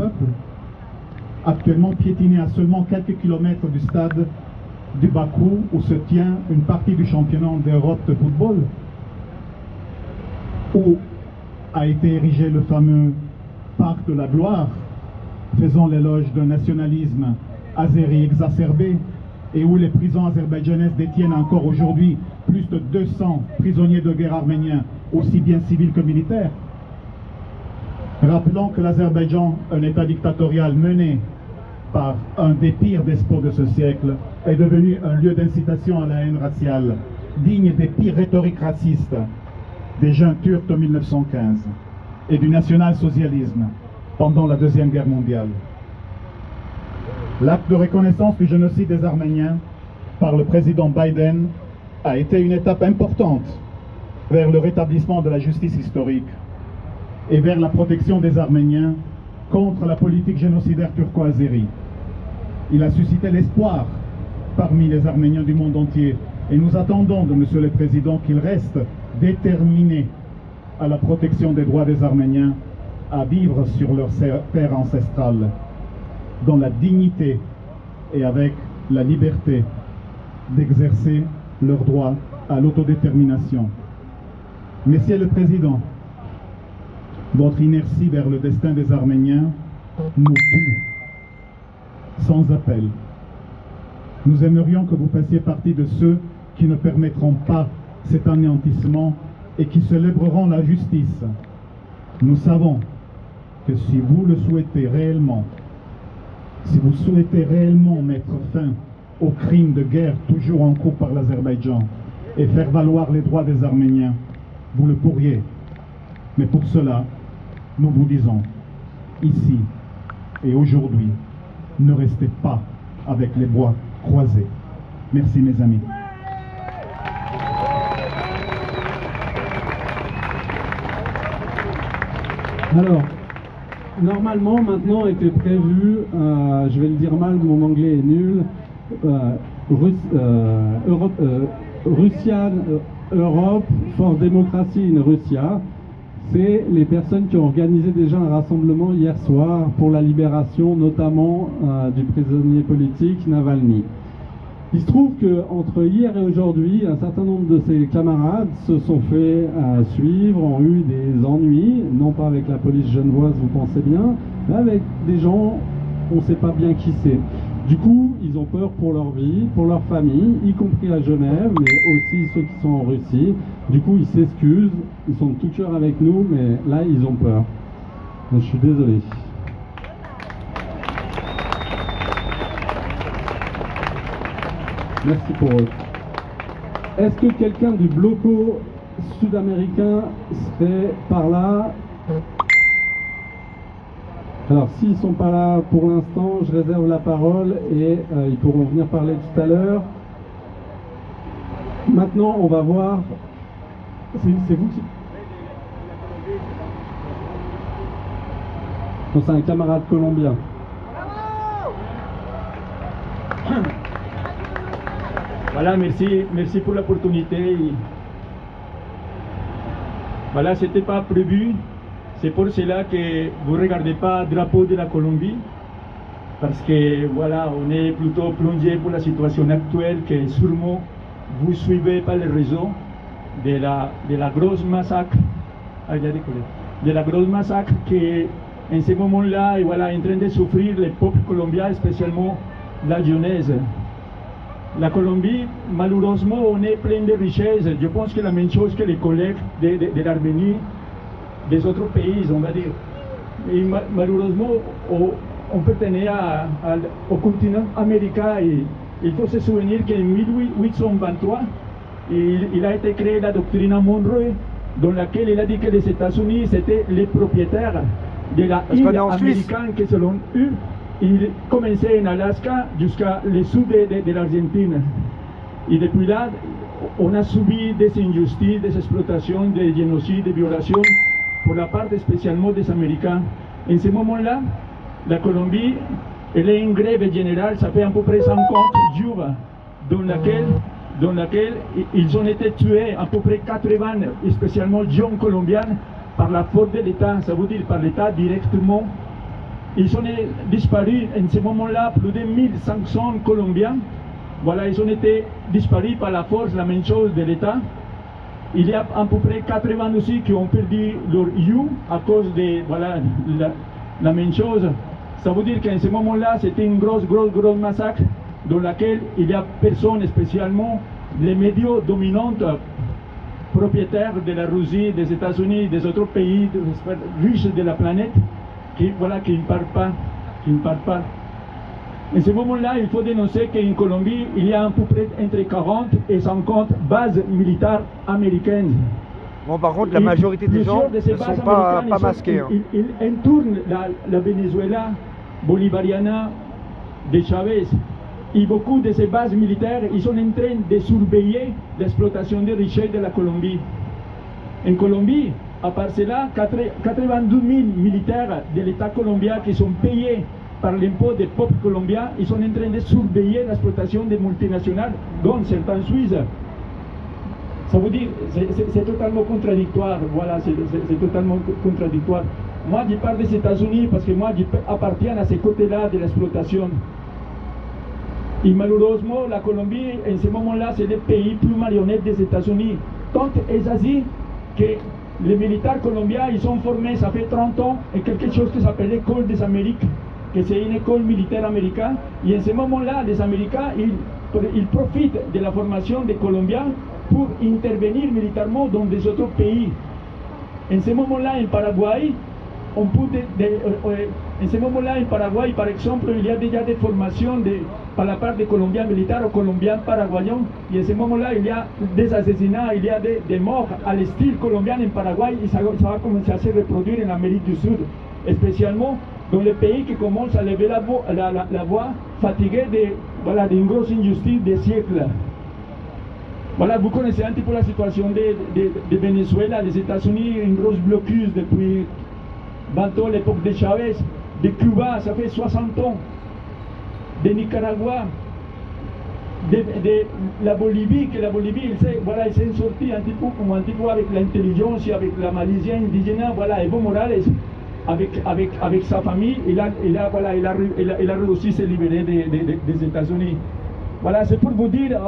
peuple, actuellement piétiné à seulement quelques kilomètres du stade du Bakou où se tient une partie du championnat d'Europe de football, où a été érigé le fameux parc de la gloire, faisant l'éloge d'un nationalisme azéri exacerbé, et où les prisons azerbaïdjanaises détiennent encore aujourd'hui plus de 200 prisonniers de guerre arméniens, aussi bien civils que militaires. Rappelons que l'Azerbaïdjan, un État dictatorial mené par un des pires despots de ce siècle, est devenu un lieu d'incitation à la haine raciale, digne des pires rhétoriques racistes des jeunes turcs de 1915 et du national-socialisme pendant la Deuxième Guerre mondiale. L'acte de reconnaissance du génocide des Arméniens par le président Biden a été une étape importante vers le rétablissement de la justice historique et vers la protection des Arméniens contre la politique génocidaire turco-azérie. Il a suscité l'espoir parmi les Arméniens du monde entier et nous attendons de Monsieur le Président qu'il reste déterminé à la protection des droits des Arméniens à vivre sur leur terre ancestrale, dans la dignité et avec la liberté d'exercer leur droit à l'autodétermination. Monsieur le Président, votre inertie vers le destin des Arméniens nous tue sans appel. Nous aimerions que vous fassiez partie de ceux qui ne permettront pas cet anéantissement et qui célébreront la justice. Nous savons que si vous le souhaitez réellement, si vous souhaitez réellement mettre fin aux crimes de guerre toujours en cours par l'Azerbaïdjan et faire valoir les droits des Arméniens, vous le pourriez. Mais pour cela, nous vous disons, ici et aujourd'hui, ne restez pas avec les bras croisés. Merci mes amis. Alors, normalement, maintenant était prévu, je vais le dire mal, mon anglais est nul, Europe for Democracy in Russia. C'est les personnes qui ont organisé déjà un rassemblement hier soir pour la libération notamment du prisonnier politique Navalny. Il se trouve qu'entre hier et aujourd'hui, un certain nombre de ses camarades se sont fait suivre, ont eu des ennuis, non pas avec la police genevoise, vous pensez bien, mais avec des gens, on ne sait pas bien qui c'est. Du coup, ils ont peur pour leur vie, pour leur famille, y compris à Genève, mais aussi ceux qui sont en Russie. Du coup, ils s'excusent, ils sont de tout cœur avec nous, mais là, ils ont peur. Je suis désolé. Merci pour eux. Est-ce que quelqu'un du bloco sud-américain serait par là? Alors, s'ils ne sont pas là pour l'instant, je réserve la parole et ils pourront venir parler tout à l'heure. Maintenant, on va voir... C'est vous qui... Non, c'est un camarade colombien. Voilà, merci pour l'opportunité. Voilà, c'était pas prévu. C'est pour cela que vous ne regardez pas le drapeau de la Colombie, parce que voilà, on est plutôt plongé pour la situation actuelle que sûrement vous suivez par les réseaux de la grosse massacre, de la grosse massacre qui en ce moment-là est voilà, en train de souffrir le peuple colombien, spécialement la jeunesse. La Colombie, malheureusement, on est plein de richesses. Je pense que la même chose que les collègues de l'Arménie, des autres pays, on va dire. Et malheureusement, on pertenait au continent américain et il faut se souvenir qu'en 1823, il a été créé la doctrine Monroe, dans laquelle il a dit que les États-Unis étaient les propriétaires de la île américaine que selon eux, il commençait en Alaska jusqu'à le sud de l'Argentine. Et depuis là, on a subi des injustices, des exploitations, des génocides, des violations pour la part spécialement des Américains. En ce moment-là, la Colombie, elle est en grève générale, ça fait à peu près 50 jours, dans laquelle ils ont été tués, à peu près 80, spécialement jeunes colombiens, par la force de l'État, ça veut dire par l'État directement ils ont disparu en ce moment-là, plus de 1500 Colombiens. Voilà, ils ont été disparus par la force, la même chose de l'État. Il y a à peu près 80 aussi qui ont perdu leur you à cause de voilà, la même chose. Ça veut dire qu'en ce moment-là, c'était une grosse massacre dans laquelle il y a personne, spécialement les médias dominants, propriétaires de la Russie, des États-Unis, des autres pays riches de la planète, qui ne parlent pas. En ce moment-là, il faut dénoncer qu'en Colombie, il y a à peu près entre 40 et 50 bases militaires américaines. Bon, par contre, la majorité des gens ne sont pas masqués. Ils entournent la Venezuela bolivariana de Chavez. Et beaucoup de ces bases militaires, ils sont en train de surveiller l'exploitation des richesses de la Colombie. En Colombie, à part cela, 82 000 militaires de l'État colombien qui sont payés par l'impôt des peuples colombiens, ils sont en train de surveiller l'exploitation des multinationales, dont certains Suisses. Ça veut dire, c'est totalement contradictoire, voilà, c'est totalement contradictoire. Moi, je parle des États-Unis parce que moi, j'appartiens à ce côté-là de l'exploitation. Et malheureusement, la Colombie, en ce moment-là, c'est le pays plus marionnette des États-Unis. Tant est ainsi que les militaires colombiens, ils sont formés, ça fait 30 ans, et quelque chose qui s'appelle l'École des Amériques, que c'est une école militaire américaine. Et en ce moment-là, les Américains, ils profitent de la formation des Colombiens pour intervenir militairement dans des autres pays. En ce moment-là, en Paraguay, en ce moment-là, en Paraguay, par exemple, il y a déjà des formations par la part des Colombiens militaires aux Colombiens paraguayens. Et en ce moment-là, il y a des assassinats, il y a des morts à l'estyle colombien en Paraguay. Et ça va commencer à se reproduire en Amérique du Sud, spécialement dans les pays qui commencent à lever la voix fatigués d'une grosse injustice des siècles. Voilà, vous connaissez un petit peu la situation de Venezuela, les États-Unis, une grosse blocus depuis 20 ans, l'époque de Chavez, de Cuba, ça fait 60 ans, de Nicaragua, de la Bolivie, que la Bolivie, il s'est sorti un petit peu avec l'intelligence, avec la Malaisie indigène, voilà, Evo Morales, avec sa famille, il a réussi à se libérer des États-Unis. Voilà, c'est pour vous dire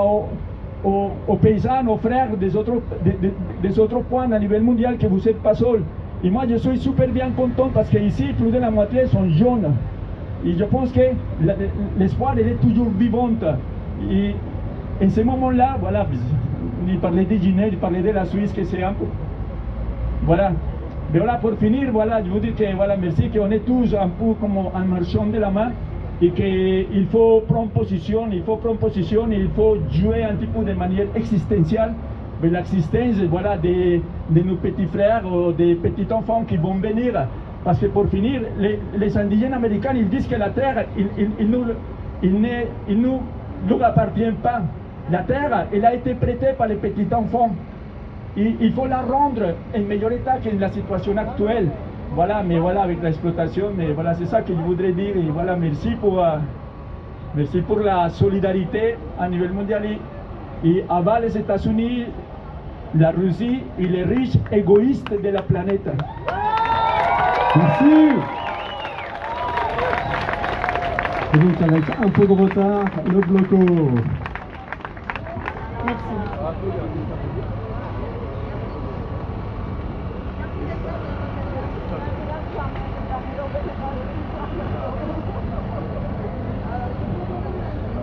aux paysans, aux frères des autres points à niveau mondial que vous n'êtes pas seuls. Et moi, je suis super bien content parce qu'ici, plus de la moitié sont jeunes. Et je pense que l'espoir, il est toujours vivant. Et en ce moment-là, voilà, il parlait de Guinée, il parlait de la Suisse, que c'est un peu... Voilà. Mais voilà, pour finir, voilà, je vous dis que, voilà, merci, qu'on est tous un peu comme un marchand de la main et qu'il faut prendre position, il faut jouer un petit peu de manière existentielle mais l'existence, voilà, de nos petits frères ou des petits enfants qui vont venir. Parce que pour finir, les indigènes américains, ils disent que la terre, il nous appartient pas. La terre, elle a été prêtée par les petits enfants. Il faut la rendre en meilleur état que la situation actuelle. Voilà, mais voilà, avec l'exploitation, mais voilà, c'est ça que je voudrais dire. Et voilà, merci pour la solidarité à niveau mondial. Et avant les États-Unis, la Russie et les riches égoïstes de la planète. Merci. Et donc avec un peu de retard, le bloco. Merci.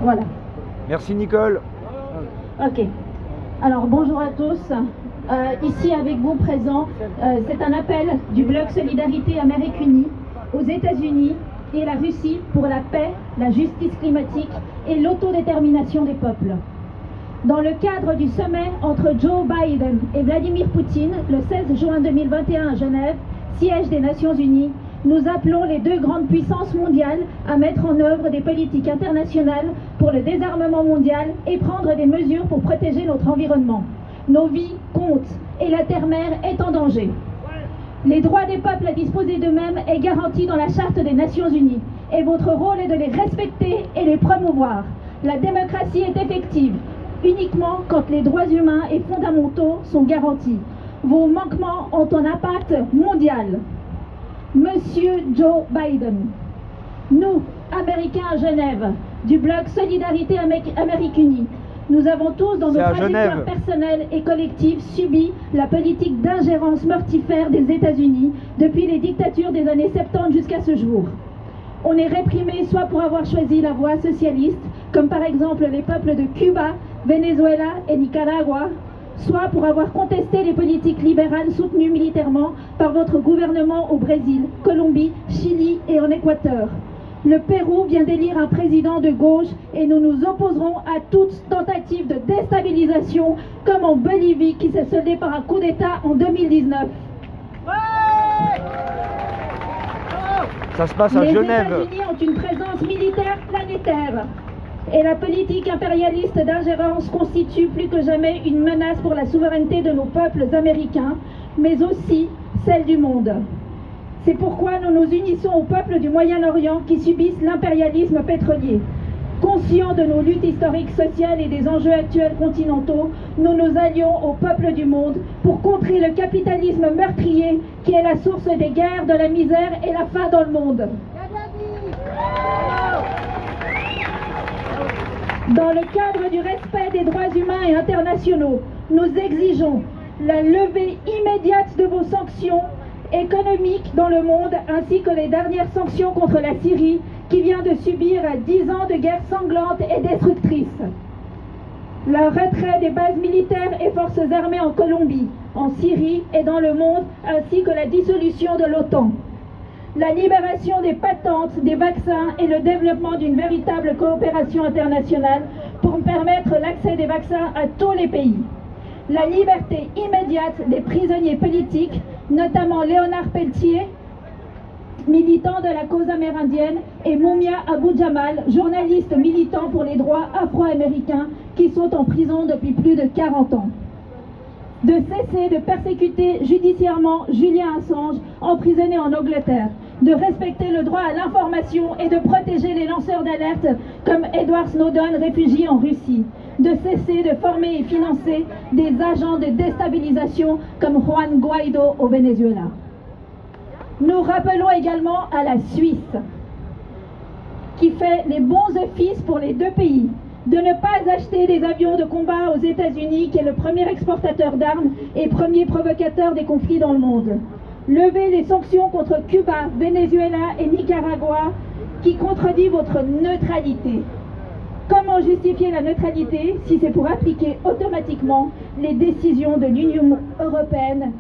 Voilà. Merci Nicole. Ok. Alors bonjour à tous. Ici avec vous présents, c'est un appel du Bloc Solidarité Amérique Unie aux États-Unis et la Russie pour la paix, la justice climatique et l'autodétermination des peuples. Dans le cadre du sommet entre Joe Biden et Vladimir Poutine, le 16 juin 2021 à Genève, siège des Nations Unies, nous appelons les deux grandes puissances mondiales à mettre en œuvre des politiques internationales pour le désarmement mondial et prendre des mesures pour protéger notre environnement. Nos vies comptent et la terre-mère est en danger. Les droits des peuples à disposer d'eux-mêmes est garanti dans la Charte des Nations Unies et votre rôle est de les respecter et les promouvoir. La démocratie est effective uniquement quand les droits humains et fondamentaux sont garantis. Vos manquements ont un impact mondial. Monsieur Joe Biden, Nous, Américains à Genève, du bloc Solidarité Amérique Unie, nous avons tous dans nos trajectoires personnelles et collectives subi la politique d'ingérence mortifère des États-Unis depuis les dictatures des années 70 jusqu'à ce jour. On est réprimé soit pour avoir choisi la voie socialiste, comme par exemple les peuples de Cuba, Venezuela et Nicaragua, soit pour avoir contesté les politiques libérales soutenues militairement par votre gouvernement au Brésil, Colombie, Chili et en Équateur. Le Pérou vient d'élire un président de gauche et nous nous opposerons à toute tentative de déstabilisation, comme en Bolivie qui s'est soldée par un coup d'État en 2019. Ça se passe à Genève. Les États-Unis ont une présence militaire planétaire. Et la politique impérialiste d'ingérence constitue plus que jamais une menace pour la souveraineté de nos peuples américains, mais aussi celle du monde. C'est pourquoi nous nous unissons aux peuples du Moyen-Orient qui subissent l'impérialisme pétrolier. Conscients de nos luttes historiques sociales et des enjeux actuels continentaux, nous nous allions aux peuples du monde pour contrer le capitalisme meurtrier qui est la source des guerres, de la misère et la faim dans le monde. Dans le cadre du respect des droits humains et internationaux, nous exigeons la levée immédiate de vos sanctions économiques dans le monde, ainsi que les dernières sanctions contre la Syrie, qui vient de subir 10 ans de guerre sanglante et destructrice. Le retrait des bases militaires et forces armées en Colombie, en Syrie et dans le monde, ainsi que la dissolution de l'OTAN. La libération des patentes, des vaccins et le développement d'une véritable coopération internationale pour permettre l'accès des vaccins à tous les pays. La liberté immédiate des prisonniers politiques, notamment Léonard Peltier, militant de la cause amérindienne, et Mumia Abu-Jamal, journaliste militant pour les droits afro-américains qui sont en prison depuis plus de 40 ans. De cesser de persécuter judiciairement Julian Assange, emprisonné en Angleterre, de respecter le droit à l'information et de protéger les lanceurs d'alerte comme Edward Snowden, réfugié en Russie, de cesser de former et financer des agents de déstabilisation comme Juan Guaido au Venezuela. Nous rappelons également à la Suisse, qui fait les bons offices pour les deux pays, de ne pas acheter des avions de combat aux États-Unis, qui est le premier exportateur d'armes et premier provocateur des conflits dans le monde. Lever les sanctions contre Cuba, Venezuela et Nicaragua, qui contredit votre neutralité. Comment justifier la neutralité si c'est pour appliquer automatiquement les décisions de l'Union européenne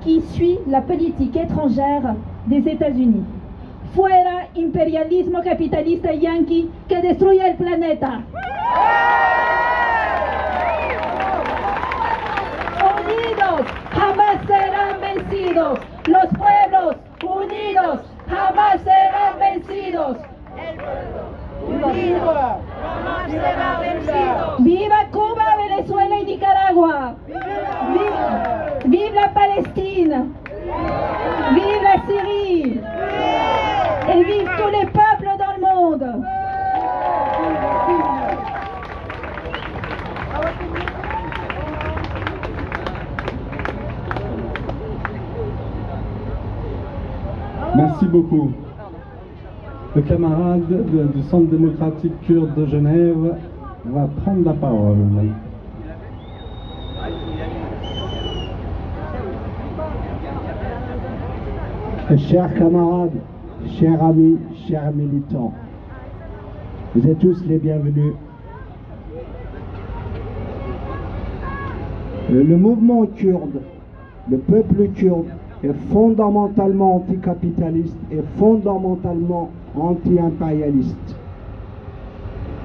qui suit la politique étrangère des États-Unis? Fuera imperialismo capitalista yanqui que destruye el planeta. Unidos jamás serán vencidos. Los pueblos unidos jamás serán vencidos. El pueblo unido jamás será vencido. ¡Viva Cuba, Venezuela y Nicaragua! ¡Vive la Palestine! ¡Vive la Syrie! Et vive tous les peuples dans le monde! Merci beaucoup. Le camarade du Centre démocratique kurde de Genève va prendre la parole. Chers camarades, chers amis, chers militants, vous êtes tous les bienvenus. Le mouvement kurde, le peuple kurde, est fondamentalement anticapitaliste et fondamentalement anti-impérialiste.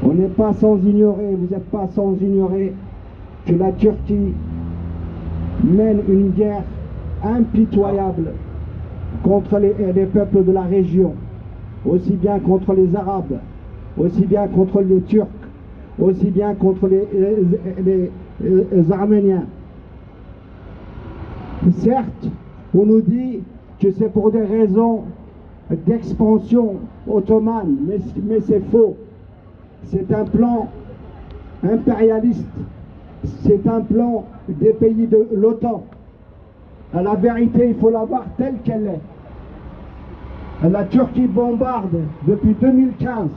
On n'est pas sans ignorer, vous n'êtes pas sans ignorer que la Turquie mène une guerre impitoyable contre les peuples de la région, aussi bien contre les Arabes, aussi bien contre les Turcs, aussi bien contre les Arméniens. Certes, on nous dit que c'est pour des raisons d'expansion ottomane, mais c'est faux. C'est un plan impérialiste, c'est un plan des pays de l'OTAN. La vérité, il faut la voir telle qu'elle est. La Turquie bombarde depuis 2015.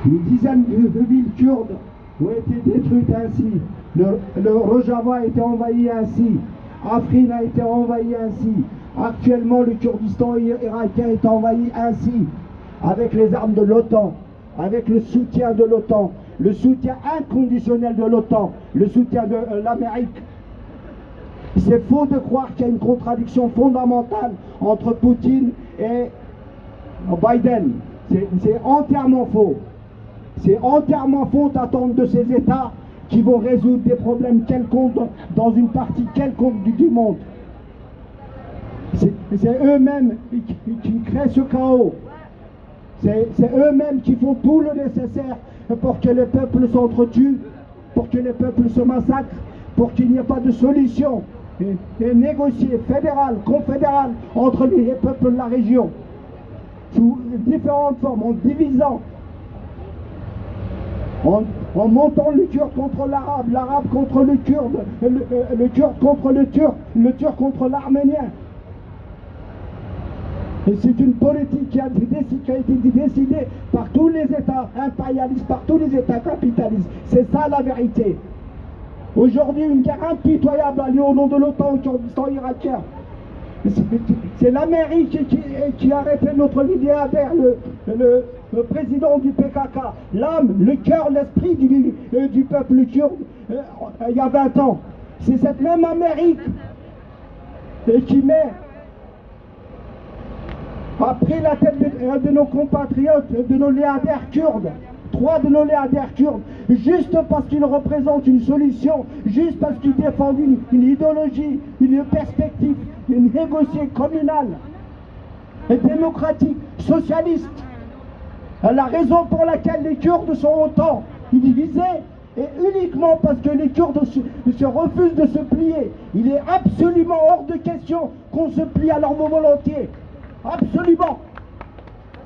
Une dizaine de villes kurdes ont été détruites ainsi. Le Rojava a été envahi ainsi. Afrin a été envahi ainsi. Actuellement, le Kurdistan irakien est envahi ainsi. Avec les armes de l'OTAN, avec le soutien de l'OTAN, le soutien inconditionnel de l'OTAN, le soutien de l'Amérique. C'est faux de croire qu'il y a une contradiction fondamentale entre Poutine et Biden. C'est entièrement faux. C'est entièrement faux d'attendre de ces États qui vont résoudre des problèmes quelconques dans une partie quelconque du monde. C'est eux-mêmes qui créent ce chaos. C'est eux-mêmes qui font tout le nécessaire pour que les peuples s'entretuent, pour que les peuples se massacrent, pour qu'il n'y ait pas de solution et négocier fédérale, confédérale entre les peuples de la région, sous différentes formes, en divisant, en montant le Kurde contre l'Arabe, l'Arabe contre le Kurde, le Kurde contre le Turc contre l'Arménien. Et c'est une politique qui a été décidée par tous les États impérialistes, par tous les États capitalistes. C'est ça la vérité. Aujourd'hui, une guerre impitoyable a lieu au nom de l'OTAN au Kurdistan irakien. C'est l'Amérique qui a arrêté notre milliardaire, le président du PKK, l'âme, le cœur, l'esprit du peuple kurde il y a 20 ans. C'est cette même Amérique qui met, a pris la tête de nos compatriotes, de nos léadères kurdes, 3 de nos léadères kurdes, juste parce qu'ils représentent une solution, juste parce qu'ils défendent une idéologie, une perspective, une négociée communale, et démocratique, socialiste. La raison pour laquelle les Kurdes sont autant divisés est uniquement parce que les Kurdes se refusent de se plier. Il est absolument hors de question qu'on se plie à leur volonté. Absolument.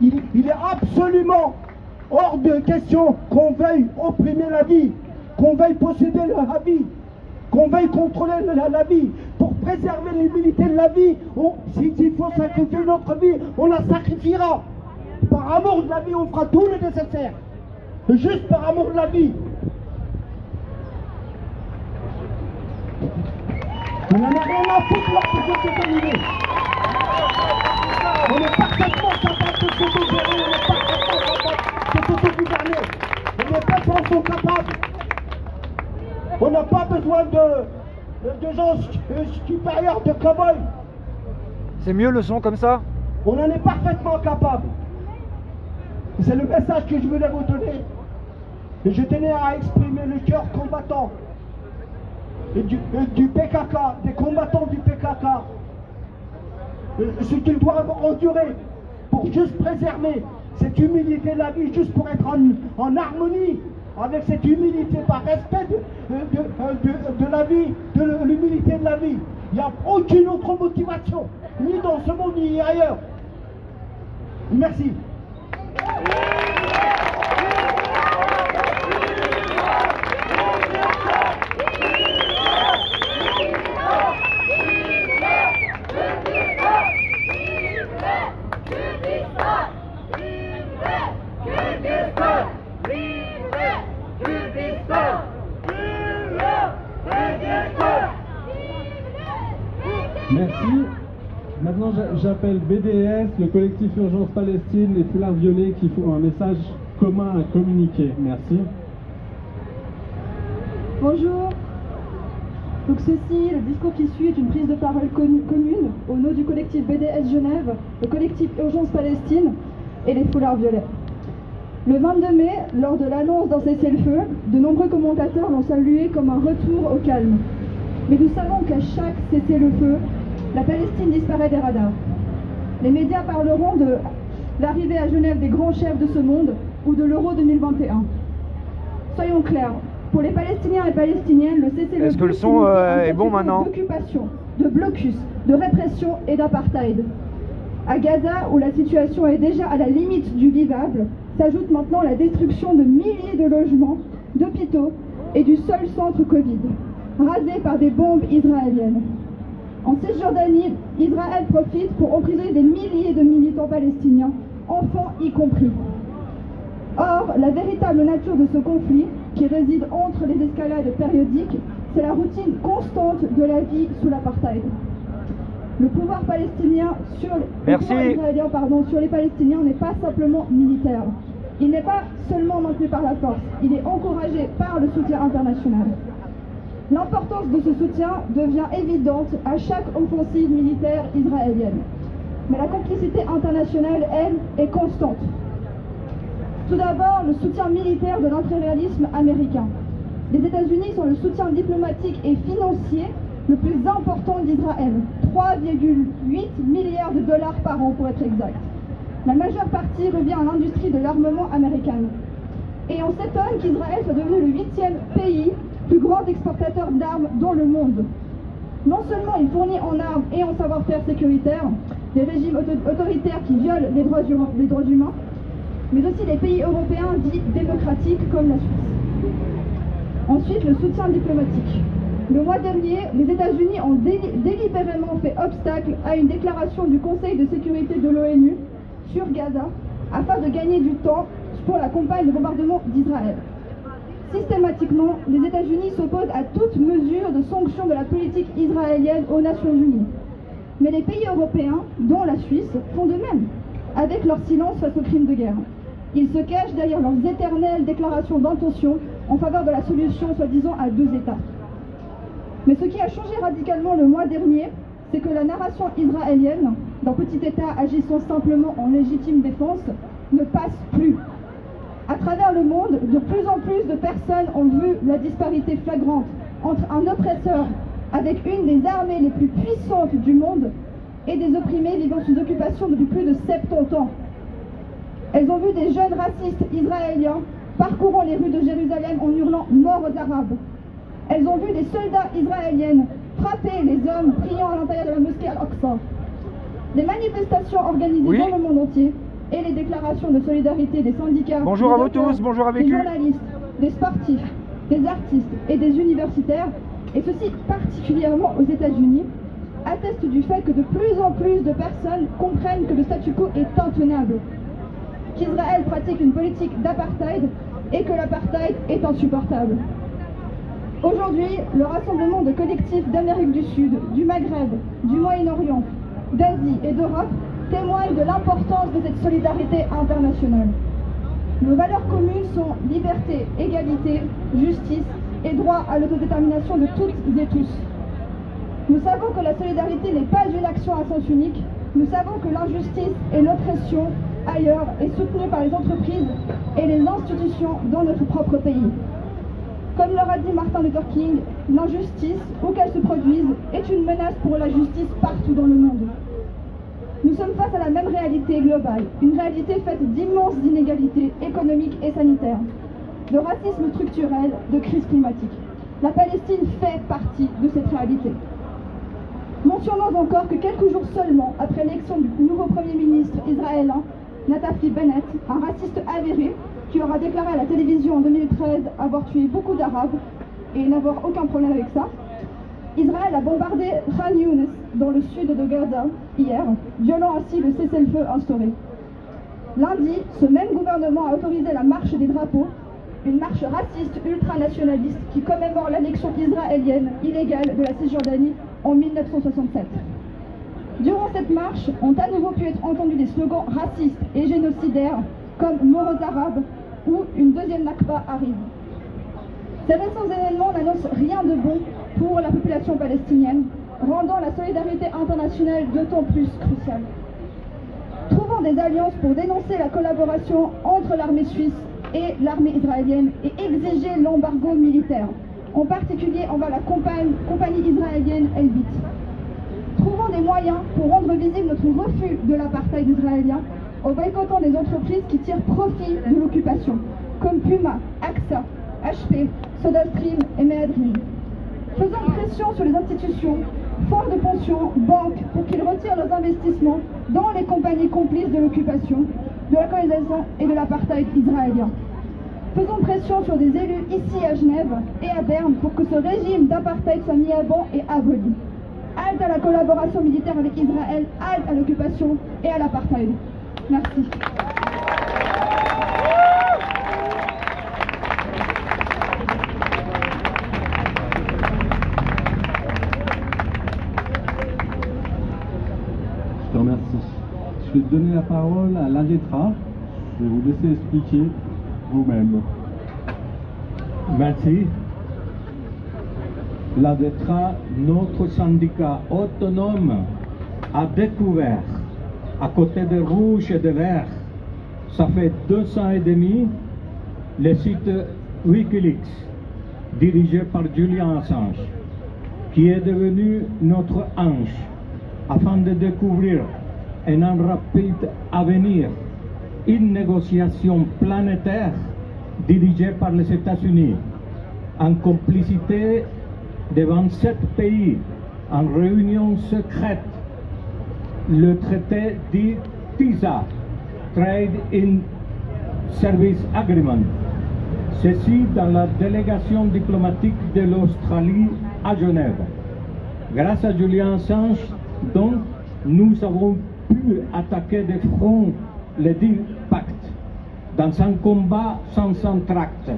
Il est absolument hors de question qu'on veuille opprimer la vie, qu'on veuille posséder la vie, qu'on veuille contrôler la vie. Pour préserver l'humilité de la vie, s'il faut sacrifier notre vie, on la sacrifiera. Par amour de la vie, on fera tout le nécessaire. Juste par amour de la vie. On n'en a rien à foutre lorsque c'est terminé. On est parfaitement capable de s'autogérer, on est parfaitement capable de s'autogouverner. Les peuples sont capables. On n'a pas besoin de gens supérieurs, de cow-boys. C'est mieux le son comme ça? On en est parfaitement capable. C'est le message que je voulais vous donner. Et je tenais à exprimer le cœur combattant et du PKK, des combattants du PKK. Ce qu'ils doivent endurer pour juste préserver cette humilité de la vie, juste pour être en harmonie avec cette humilité, par respect de la vie, de l'humilité de la vie. Il n'y a aucune autre motivation, ni dans ce monde, ni ailleurs. Merci. Merci. Maintenant, j'appelle BDS, le collectif Urgence Palestine, les Foulards Violets qui font un message commun à communiquer. Merci. Bonjour. Donc ceci, le discours qui suit est une prise de parole commune au nom du collectif BDS Genève, le collectif Urgence Palestine et les Foulards Violets. Le 22 mai, lors de l'annonce d'un cessez-le-feu, de nombreux commentateurs l'ont salué comme un retour au calme. Mais nous savons qu'à chaque cessez-le-feu, la Palestine disparaît des radars. Les médias parleront de l'arrivée à Genève des grands chefs de ce monde ou de l'Euro 2021. Soyons clairs, pour les Palestiniens et Palestiniennes, le cessez-le-feu est-ce que le son est bon maintenant? D'occupation, de blocus, de répression et d'apartheid. À Gaza, où la situation est déjà à la limite du vivable, s'ajoute maintenant la destruction de milliers de logements, d'hôpitaux et du seul centre Covid, rasé par des bombes israéliennes. En Cisjordanie, Israël profite pour emprisonner des milliers de militants palestiniens, enfants y compris. Or, la véritable nature de ce conflit, qui réside entre les escalades périodiques, c'est la routine constante de la vie sous l'apartheid. Le pouvoir palestinien sur le pouvoir israélien, sur les Palestiniens n'est pas simplement militaire. Il n'est pas seulement maintenu par la force, il est encouragé par le soutien international. L'importance de ce soutien devient évidente à chaque offensive militaire israélienne. Mais la complicité internationale, elle, est constante. Tout d'abord, le soutien militaire de l'impérialisme américain. Les États-Unis sont le soutien diplomatique et financier le plus important d'Israël, 3,8 milliards de dollars par an pour être exact. La majeure partie revient à l'industrie de l'armement américaine. Et on s'étonne qu'Israël soit devenu le 8e pays plus grand exportateur d'armes dans le monde. Non seulement il fournit en armes et en savoir-faire sécuritaire des régimes autoritaires qui violent les droits humains, mais aussi les pays européens dits démocratiques comme la Suisse. Ensuite, le soutien diplomatique. Le mois dernier, les États-Unis ont délibérément fait obstacle à une déclaration du Conseil de sécurité de l'ONU sur Gaza afin de gagner du temps pour la campagne de bombardement d'Israël. Systématiquement, les États-Unis s'opposent à toute mesure de sanction de la politique israélienne aux Nations Unies. Mais les pays européens, dont la Suisse, font de même, avec leur silence face aux crimes de guerre. Ils se cachent derrière leurs éternelles déclarations d'intention en faveur de la solution soi-disant à 2 États. Mais ce qui a changé radicalement le mois dernier, c'est que la narration israélienne, d'un petit État agissant simplement en légitime défense, ne passe plus. À travers le monde, de plus en plus de personnes ont vu la disparité flagrante entre un oppresseur avec une des armées les plus puissantes du monde et des opprimés vivant sous occupation depuis plus de 70 ans. Elles ont vu des jeunes racistes israéliens parcourant les rues de Jérusalem en hurlant « Mort aux Arabes ». Elles ont vu des soldats israéliennes frapper les hommes priant à l'intérieur de la mosquée Al-Aqsa. Des manifestations organisées dans le monde entier et les déclarations de solidarité des syndicats, bonjour à vous tous, bonjour avec des journalistes, des sportifs, des artistes et des universitaires, et ceci particulièrement aux États-Unis, attestent du fait que de plus en plus de personnes comprennent que le statu quo est intenable, qu'Israël pratique une politique d'apartheid et que l'apartheid est insupportable. Aujourd'hui, le rassemblement de collectifs d'Amérique du Sud, du Maghreb, du Moyen-Orient, d'Asie et d'Europe témoigne de l'importance de cette solidarité internationale. Nos valeurs communes sont liberté, égalité, justice et droit à l'autodétermination de toutes et tous. Nous savons que la solidarité n'est pas une action à sens unique. Nous savons que l'injustice et l'oppression ailleurs est soutenue par les entreprises et les institutions dans notre propre pays. Comme leur a dit Martin Luther King, l'injustice, où qu'elle se produise, est une menace pour la justice partout dans le monde. Nous sommes face à la même réalité globale, une réalité faite d'immenses inégalités économiques et sanitaires, de racisme structurel, de crise climatique. La Palestine fait partie de cette réalité. Mentionnons encore que quelques jours seulement après l'élection du nouveau Premier ministre israélien, Naftali Bennett, un raciste avéré, qui aura déclaré à la télévision en 2013 avoir tué beaucoup d'Arabes et n'avoir aucun problème avec ça, Israël a bombardé Khan Younis dans le sud de Gaza hier, violant ainsi le cessez-le-feu instauré. Lundi, ce même gouvernement a autorisé la marche des drapeaux, une marche raciste ultranationaliste qui commémore l'annexion israélienne illégale de la Cisjordanie en 1967. Durant cette marche, ont à nouveau pu être entendus des slogans racistes et génocidaires comme « Mort aux Arabes » ou « Une deuxième Nakba arrive ». Ces récents événements n'annoncent rien de bon pour la population palestinienne, rendant la solidarité internationale d'autant plus cruciale. Trouvons des alliances pour dénoncer la collaboration entre l'armée suisse et l'armée israélienne et exiger l'embargo militaire, en particulier envers la compagnie israélienne Elbit. Trouvons des moyens pour rendre visible notre refus de l'apartheid israélien en boycottant des entreprises qui tirent profit de l'occupation, comme Puma, AXA, HP, SodaStream et Meadrin. Faisons pression sur les institutions, fonds de pension, banques, pour qu'ils retirent leurs investissements dans les compagnies complices de l'occupation, de la colonisation et de l'apartheid israélien. Faisons pression sur des élus ici à Genève et à Berne pour que ce régime d'apartheid soit mis à banc et aboli. halte à la collaboration militaire avec Israël, halte à l'occupation et à l'apartheid. Merci. Je te remercie. Je vais donner la parole à l'ADETRA. Je vais vous laisser expliquer vous-même. Merci. L'ADETRA, notre syndicat autonome, a découvert, à côté de rouge et de vert, ça fait 2 ans et demi, le site Wikileaks, dirigé par Julian Assange, qui est devenu notre ange, afin de découvrir en un rapide avenir une négociation planétaire dirigée par les États-Unis, en complicité de 27 pays, en réunion secrète, le traité dit TISA, Trade in Service Agreement. Ceci dans la délégation diplomatique de l'Australie à Genève. Grâce à Julian Assange, donc, nous avons pu attaquer de front le dit pacte dans un combat sans entracte.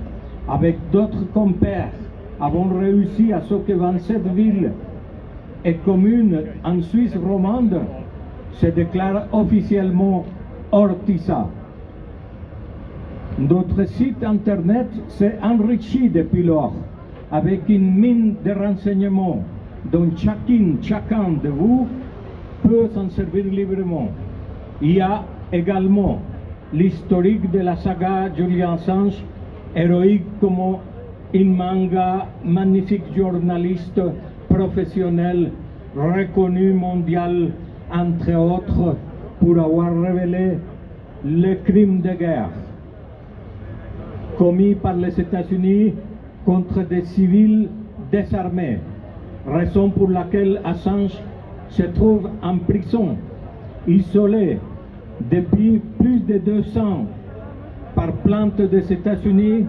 Avec d'autres compères, avons réussi à ce que 27 villes et communes en Suisse romande se déclarent officiellement hors TISA. Notre site internet s'est enrichi depuis lors avec une mine de renseignements dont chacun de vous peut s'en servir librement. Il y a également l'historique de la saga Julian Assange, héroïque comme un manga, magnifique journaliste professionnel reconnu mondial, entre autres, pour avoir révélé les crimes de guerre commis par les États-Unis contre des civils désarmés, raison pour laquelle Assange se trouve en prison, isolé depuis plus de 2 ans par plainte des États-Unis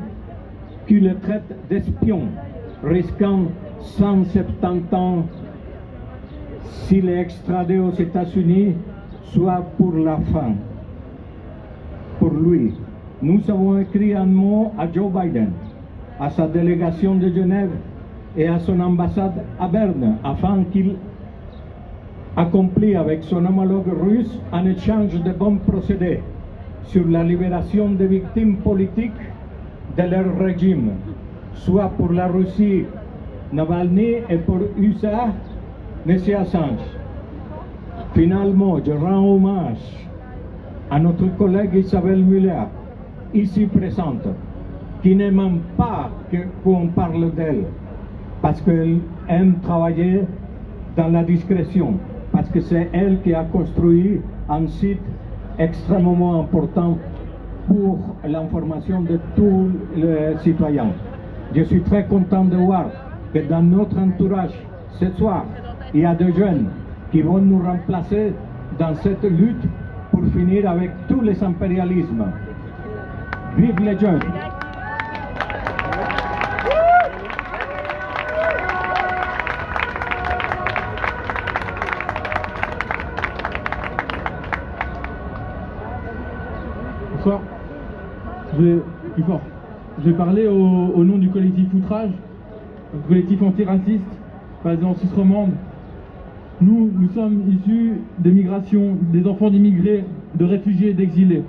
qui le traitent d'espion, risquant 170 ans s'il est extradé aux États-Unis, soit pour la fin. Pour lui, nous avons écrit un mot à Joe Biden, à sa délégation de Genève et à son ambassade à Berne, afin qu'il accomplisse avec son homologue russe un échange de bons procédés sur la libération des victimes politiques de leur régime, soit pour la Russie, Navalny, et pour USA, M. Assange. Finalement, je rends hommage à notre collègue Isabelle Müller, ici présente, qui n'aime pas qu'on parle d'elle, parce qu'elle aime travailler dans la discrétion, parce que c'est elle qui a construit un site extrêmement important pour l'information de tous les citoyens. Je suis très content de voir que dans notre entourage, ce soir, il y a des jeunes qui vont nous remplacer dans cette lutte pour finir avec tous les impérialismes. Vive les jeunes! Bonsoir. Je vais parler au nom du collectif Outrage, un collectif antiraciste basé en Suisse romande. Nous sommes issus des migrations, des enfants d'immigrés, de réfugiés et d'exilés.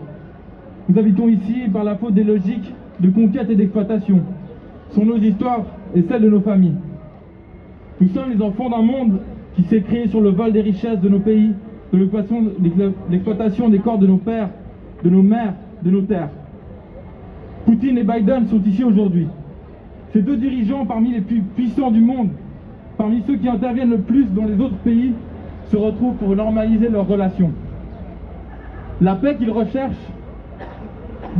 Nous habitons ici par la faute des logiques de conquête et d'exploitation. Ce sont nos histoires et celles de nos familles. Nous sommes les enfants d'un monde qui s'est créé sur le vol des richesses de nos pays, de l'exploitation des corps de nos pères, de nos mères, de nos terres. Poutine et Biden sont ici aujourd'hui. Ces 2 dirigeants parmi les plus puissants du monde, parmi ceux qui interviennent le plus dans les autres pays, se retrouvent pour normaliser leurs relations. La paix qu'ils recherchent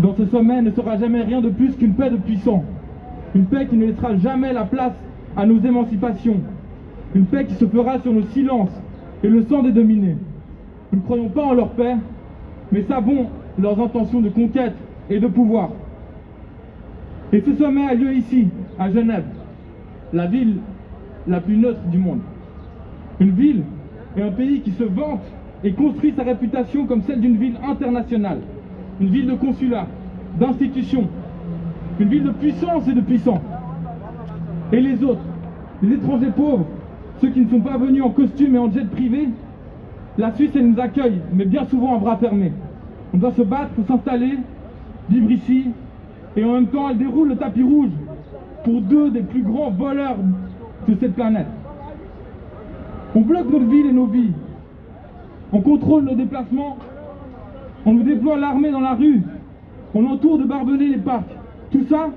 dans ce sommet ne sera jamais rien de plus qu'une paix de puissants. Une paix qui ne laissera jamais la place à nos émancipations. Une paix qui se fera sur nos silences et le sang des dominés. Nous ne croyons pas en leur paix, mais savons leurs intentions de conquête et de pouvoir. Et ce sommet a lieu ici, à Genève, la ville la plus neutre du monde. Une ville et un pays qui se vante et construit sa réputation comme celle d'une ville internationale. Une ville de consulat, d'institutions, une ville de puissance et de puissants. Et les autres, les étrangers pauvres, ceux qui ne sont pas venus en costume et en jet privé, la Suisse, elle nous accueille, mais bien souvent à bras fermés. On doit se battre pour s'installer, vivre ici, et en même temps, elle déroule le tapis rouge pour deux des plus grands voleurs de cette planète. On bloque notre ville et nos vies. On contrôle nos déplacements. On nous déploie l'armée dans la rue. On entoure de barbelés les parcs. Tout ça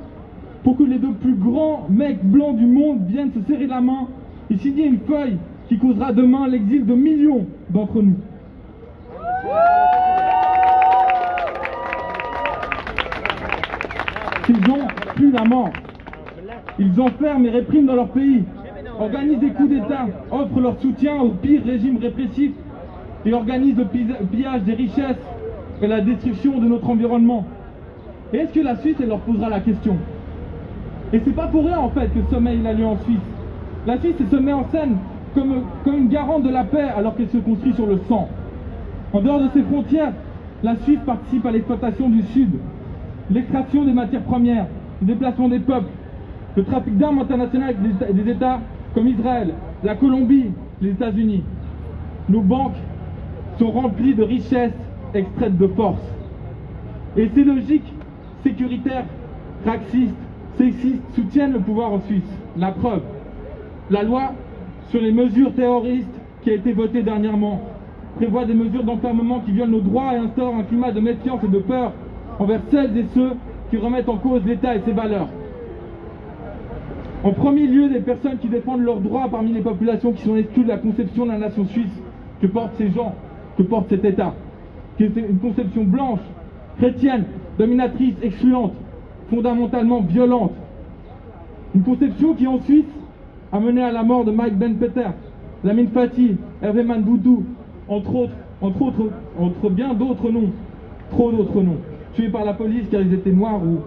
pour que les deux plus grands mecs blancs du monde viennent se serrer la main et signer une feuille qui causera demain l'exil de millions d'entre nous. Ils ont plus la mort. Ils enferment et répriment dans leur pays, organisent des coups d'État, offrent leur soutien au pire régime répressif et organisent le pillage des richesses et la destruction de notre environnement. Et est-ce que la Suisse, elle leur posera la question? Et c'est pas pour rien en fait que ce sommet il a lieu en Suisse. La Suisse elle se met en scène comme une garante de la paix alors qu'elle se construit sur le sang. En dehors de ses frontières, la Suisse participe à l'exploitation du Sud, l'extraction des matières premières, le déplacement des peuples, le trafic d'armes international avec des États comme Israël, la Colombie, les États-Unis. Nos banques sont remplies de richesses extraites de force. Et ces logiques sécuritaires, racistes, sexistes soutiennent le pouvoir en Suisse. La preuve, la loi sur les mesures terroristes qui a été votée dernièrement prévoit des mesures d'enfermement qui violent nos droits et instaurent un climat de méfiance et de peur envers celles et ceux qui remettent en cause l'État et ses valeurs. En premier lieu, des personnes qui défendent leurs droits parmi les populations qui sont exclues de la conception de la nation suisse que portent ces gens, que porte cet État, qui est une conception blanche, chrétienne, dominatrice, excluante, fondamentalement violente. Une conception qui en Suisse a mené à la mort de Mike Ben Peter, Lamine Fati, Hervé Mandoudou, entre bien d'autres noms, trop d'autres noms, tués par la police car ils étaient noirs ou...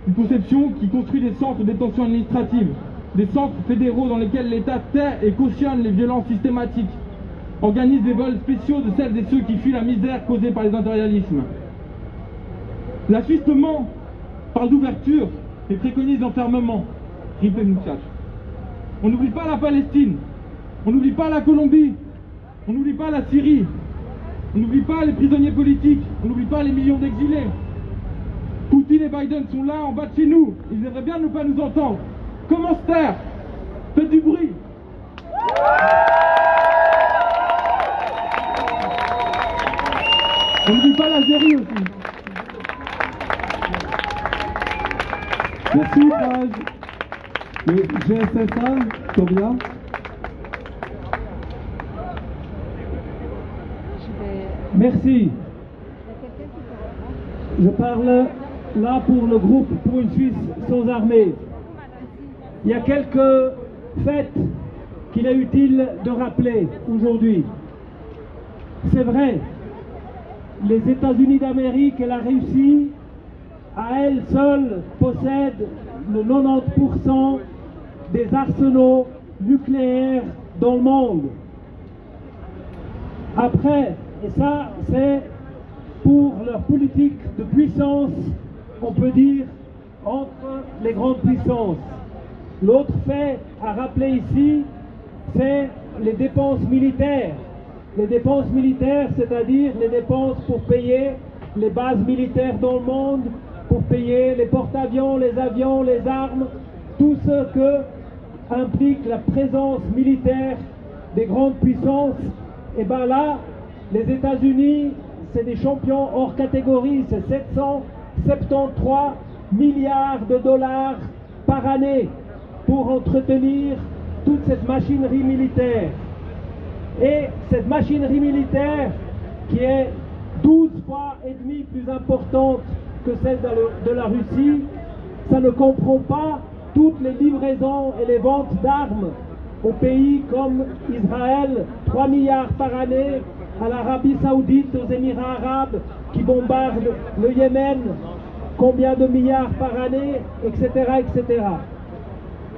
Une conception qui construit des centres de détention administrative, des centres fédéraux dans lesquels l'État tait et cautionne les violences systématiques, organise des vols spéciaux de celles et ceux qui fuient la misère causée par les impérialismes. La Suisse ment, parle d'ouverture et préconise l'enfermement. On n'oublie pas la Palestine, on n'oublie pas la Colombie, on n'oublie pas la Syrie, on n'oublie pas les prisonniers politiques, on n'oublie pas les millions d'exilés. Poutine et Biden sont là en bas de chez nous, ils aimeraient bien ne pas nous entendre. Comment se taire? Faites du bruit. On n'oublie pas l'Algérie aussi. Merci, Page. Le GSSA, Tobia. Merci. Je parle là pour le groupe Pour une Suisse sans armée. Il y a quelques faits qu'il est utile de rappeler aujourd'hui. C'est vrai, les États-Unis d'Amérique et la Russie, à elles seules, possèdent le 90% des arsenaux nucléaires dans le monde. Après, et ça c'est pour leur politique de puissance, on peut dire, entre les grandes puissances. L'autre fait à rappeler ici, c'est les dépenses militaires. Les dépenses militaires, c'est-à-dire les dépenses pour payer les bases militaires dans le monde, pour payer les porte-avions, les avions, les armes, tout ce que implique la présence militaire des grandes puissances. Et bien là, les États-Unis, c'est des champions hors catégorie, c'est 773 milliards de dollars par année pour entretenir toute cette machinerie militaire. Et cette machinerie militaire, qui est 12 fois et demi plus importante que celle de la Russie, ça ne comprend pas toutes les livraisons et les ventes d'armes aux pays comme Israël, 3 milliards par année, à l'Arabie Saoudite, aux Émirats Arabes, qui bombardent le Yémen, combien de milliards par année, etc., etc.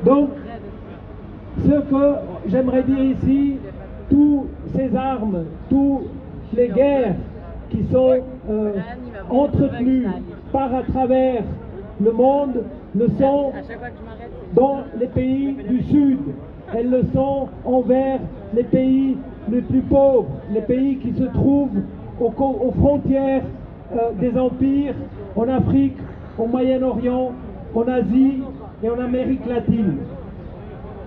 Donc, Ce que j'aimerais dire ici, toutes ces armes, toutes les guerres qui sont entretenues à travers le monde ne sont dans les pays du Sud. Elles le sont envers les pays les plus pauvres, les pays qui se trouvent aux frontières des empires, en Afrique, au Moyen-Orient, en Asie et en Amérique latine.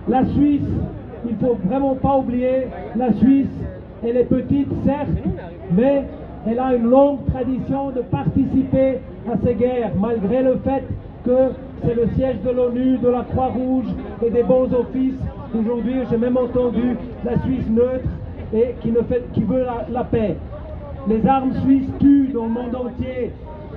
La Suisse, il ne faut vraiment pas oublier, la Suisse, elle est petite certes, mais elle a une longue tradition de participer à ces guerres, malgré le fait que c'est le siège de l'ONU, de la Croix-Rouge et des bons offices. Aujourd'hui, j'ai même entendu la Suisse neutre et qui veut la paix. Les armes suisses tuent dans le monde entier.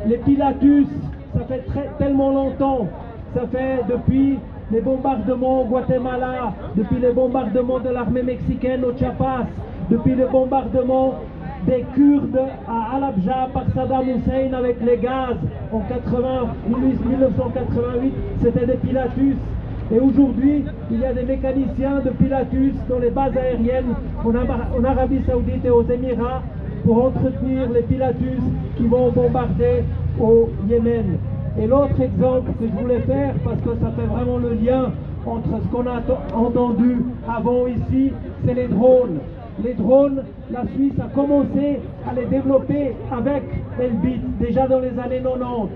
Les Pilatus, ça fait tellement longtemps, ça fait depuis les bombardements au Guatemala, depuis les bombardements de l'armée mexicaine au Chiapas, depuis les bombardements des Kurdes à Halabja par Saddam Hussein avec les gaz en 1988, c'était des Pilatus. Et aujourd'hui, il y a des mécaniciens de Pilatus dans les bases aériennes en Arabie Saoudite et aux Émirats pour entretenir les Pilatus qui vont bombarder au Yémen. Et l'autre exemple que je voulais faire, parce que ça fait vraiment le lien entre ce qu'on a entendu avant ici, c'est les drones. Les drones, la Suisse a commencé à les développer avec Elbit, déjà dans les années 90.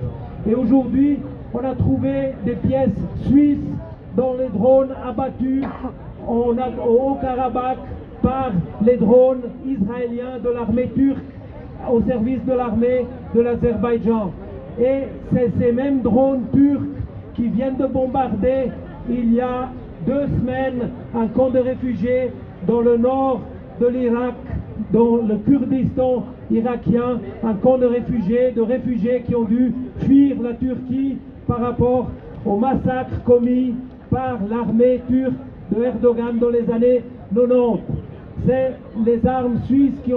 Et aujourd'hui, on a trouvé des pièces suisses dans les drones abattus au Haut-Karabakh par les drones israéliens de l'armée turque au service de l'armée de l'Azerbaïdjan. Et c'est ces mêmes drones turcs qui viennent de bombarder il y a 2 semaines un camp de réfugiés dans le nord de l'Irak, dans le Kurdistan irakien, un camp de réfugiés qui ont dû fuir la Turquie par rapport au massacre commis par l'armée turque de Erdogan dans les années 90. C'est les armes suisses qui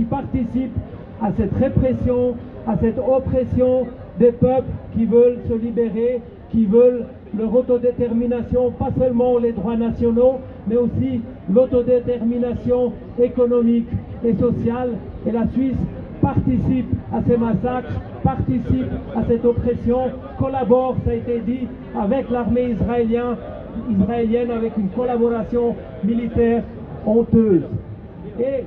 participent à cette répression, à cette oppression des peuples qui veulent se libérer, qui veulent leur autodétermination, pas seulement les droits nationaux, mais aussi l'autodétermination économique et sociale. Et la Suisse participe à ces massacres, participe à cette oppression, collabore, ça a été dit, avec l'armée israélienne avec une collaboration militaire honteuse. Et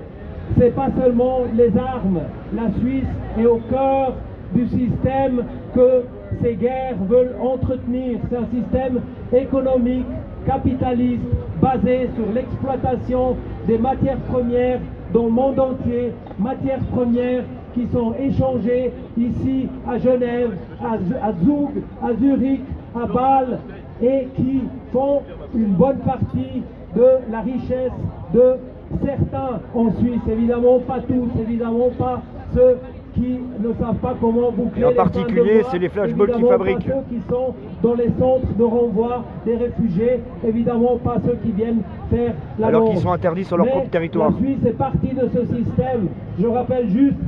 c'est pas seulement les armes, la Suisse est au cœur du système que ces guerres veulent entretenir. C'est un système économique, capitaliste, basé sur l'exploitation des matières premières dans le monde entier, matières premières qui sont échangées ici à Genève, à Zug, à Zurich, à Bâle, et qui font une bonne partie de la richesse de certains en Suisse, évidemment pas tous, évidemment pas ceux qui ne savent pas comment boucler. Et en particulier, c'est les flashballs qui fabriquent. Pas ceux qui sont dans les centres de renvoi des réfugiés, évidemment pas ceux qui viennent faire la alors longue. qu'ils sont interdits sur leur propre territoire. La Suisse est partie de ce système. Je rappelle juste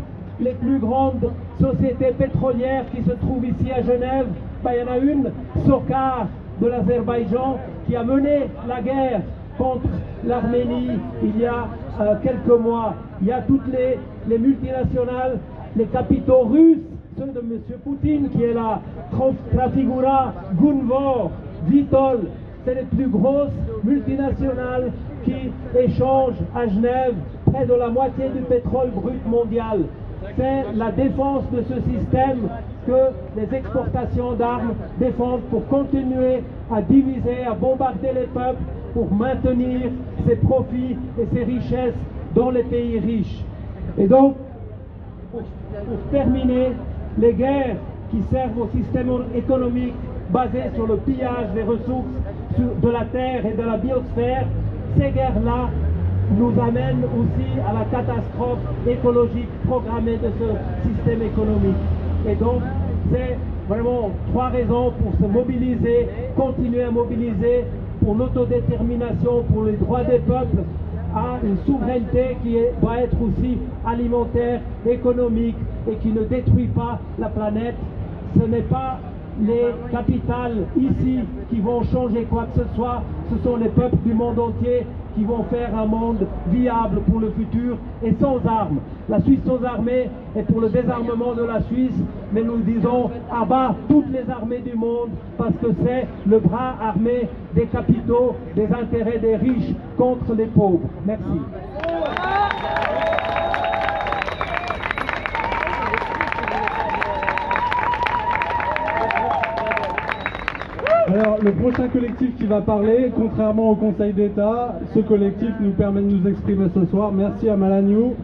les plus grandes sociétés pétrolières qui se trouvent ici à Genève. Il y en a une, Sokar de l'Azerbaïdjan, qui a mené la guerre contre l'Arménie il y a quelques mois. Il y a toutes les multinationales, les capitaux russes, ceux de M. Poutine qui est là, Trafigura, Gunvor, Vitol, c'est les plus grosses multinationales qui échangent à Genève près de la moitié du pétrole brut mondial. C'est la défense de ce système que les exportations d'armes défendent pour continuer à diviser, à bombarder les peuples, pour maintenir ses profits et ses richesses dans les pays riches. Et donc, pour terminer, les guerres qui servent au système économique basé sur le pillage des ressources de la terre et de la biosphère, ces guerres-là nous amènent aussi à la catastrophe écologique programmée de ce système économique. Et donc, c'est vraiment 3 raisons pour se mobiliser, continuer à mobiliser pour l'autodétermination, pour les droits des peuples, à une souveraineté qui doit être aussi alimentaire, économique et qui ne détruit pas la planète. Ce n'est pas les capitales ici qui vont changer quoi que ce soit, ce sont les peuples du monde entier qui vont faire un monde viable pour le futur et sans armes. La Suisse sans armée est pour le désarmement de la Suisse, mais nous disons à bas toutes les armées du monde parce que c'est le bras armé des capitaux, des intérêts des riches contre les pauvres. Merci. Alors, le prochain collectif qui va parler, contrairement au Conseil d'État, ce collectif nous permet de nous exprimer ce soir. Merci à Malagnou.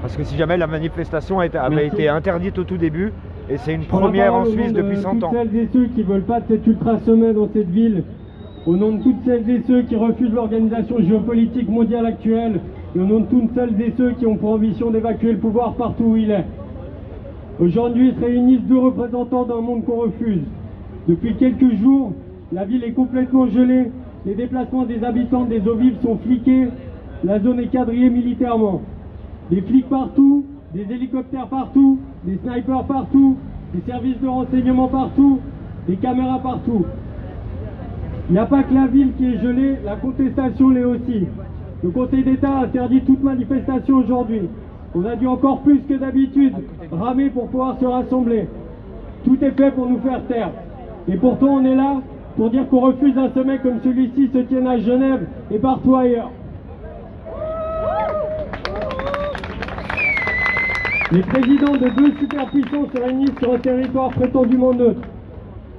Parce que si jamais la manifestation avait été interdite au tout début, et c'est une première en Suisse depuis 100 ans. Toutes celles et ceux qui ne veulent pas de cet ultra-sommet dans cette ville, au nom de toutes celles et ceux qui refusent l'organisation géopolitique mondiale actuelle, et au nom de toutes celles et ceux qui ont pour ambition d'évacuer le pouvoir partout où il est. Aujourd'hui se réunissent deux représentants d'un monde qu'on refuse. Depuis quelques jours, la ville est complètement gelée, les déplacements des habitants des eaux vives sont fliqués, la zone est quadrillée militairement. Des flics partout, des hélicoptères partout, des snipers partout, des services de renseignement partout, des caméras partout. Il n'y a pas que la ville qui est gelée, la contestation l'est aussi. Le Conseil d'État interdit toute manifestation aujourd'hui. On a dû encore plus que d'habitude ramer pour pouvoir se rassembler. Tout est fait pour nous faire taire. Et pourtant on est là pour dire qu'on refuse un sommet comme celui-ci se tienne à Genève et partout ailleurs. Les présidents de deux superpuissances se réunissent sur un territoire prétendument neutre.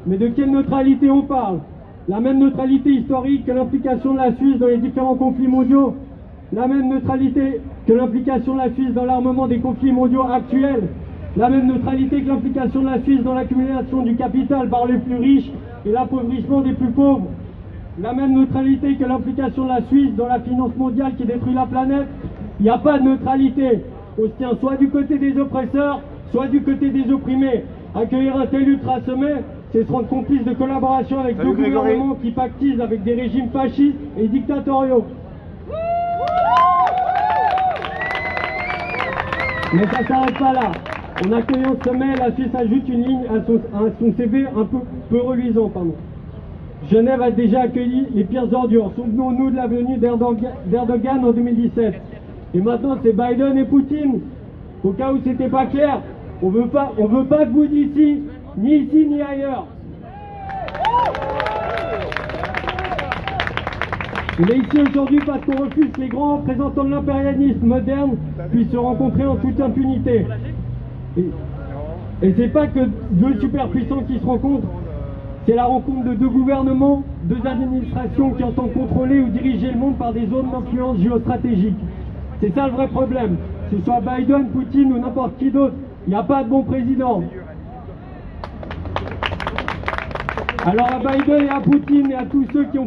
Mais de quelle neutralité on parle? La même neutralité historique que l'implication de la Suisse dans les différents conflits mondiaux? La même neutralité que l'implication de la Suisse dans l'armement des conflits mondiaux actuels? La même neutralité que l'implication de la Suisse dans l'accumulation du capital par les plus riches et l'appauvrissement des plus pauvres? La même neutralité que l'implication de la Suisse dans la finance mondiale qui détruit la planète? Il n'y a pas de neutralité. On se tient soit du côté des oppresseurs, soit du côté des opprimés. Accueillir un tel ultra-sommet, c'est se rendre complice de collaboration avec deux gouvernements qui pactisent avec des régimes fascistes et dictatoriaux. Mais ça ne s'arrête pas là. En accueillant ce sommet, la Suisse ajoute une ligne à son CV un peu reluisant. Genève a déjà accueilli les pires ordures. Souvenons-nous de la venue d'Erdogan en 2017. Et maintenant c'est Biden et Poutine. Au cas où c'était pas clair, on veut pas de vous d'ici, ni ici ni ailleurs. On est ici aujourd'hui parce qu'on refuse que les grands représentants de l'impérialisme moderne puissent se rencontrer en toute impunité. Et c'est pas que deux superpuissants qui se rencontrent, c'est la rencontre de deux gouvernements, deux administrations qui entendent contrôler ou diriger le monde par des zones d'influence géostratégique. C'est ça le vrai problème. Que ce soit Biden, Poutine ou n'importe qui d'autre, il n'y a pas de bon président. Alors à Biden et à Poutine et à tous ceux qui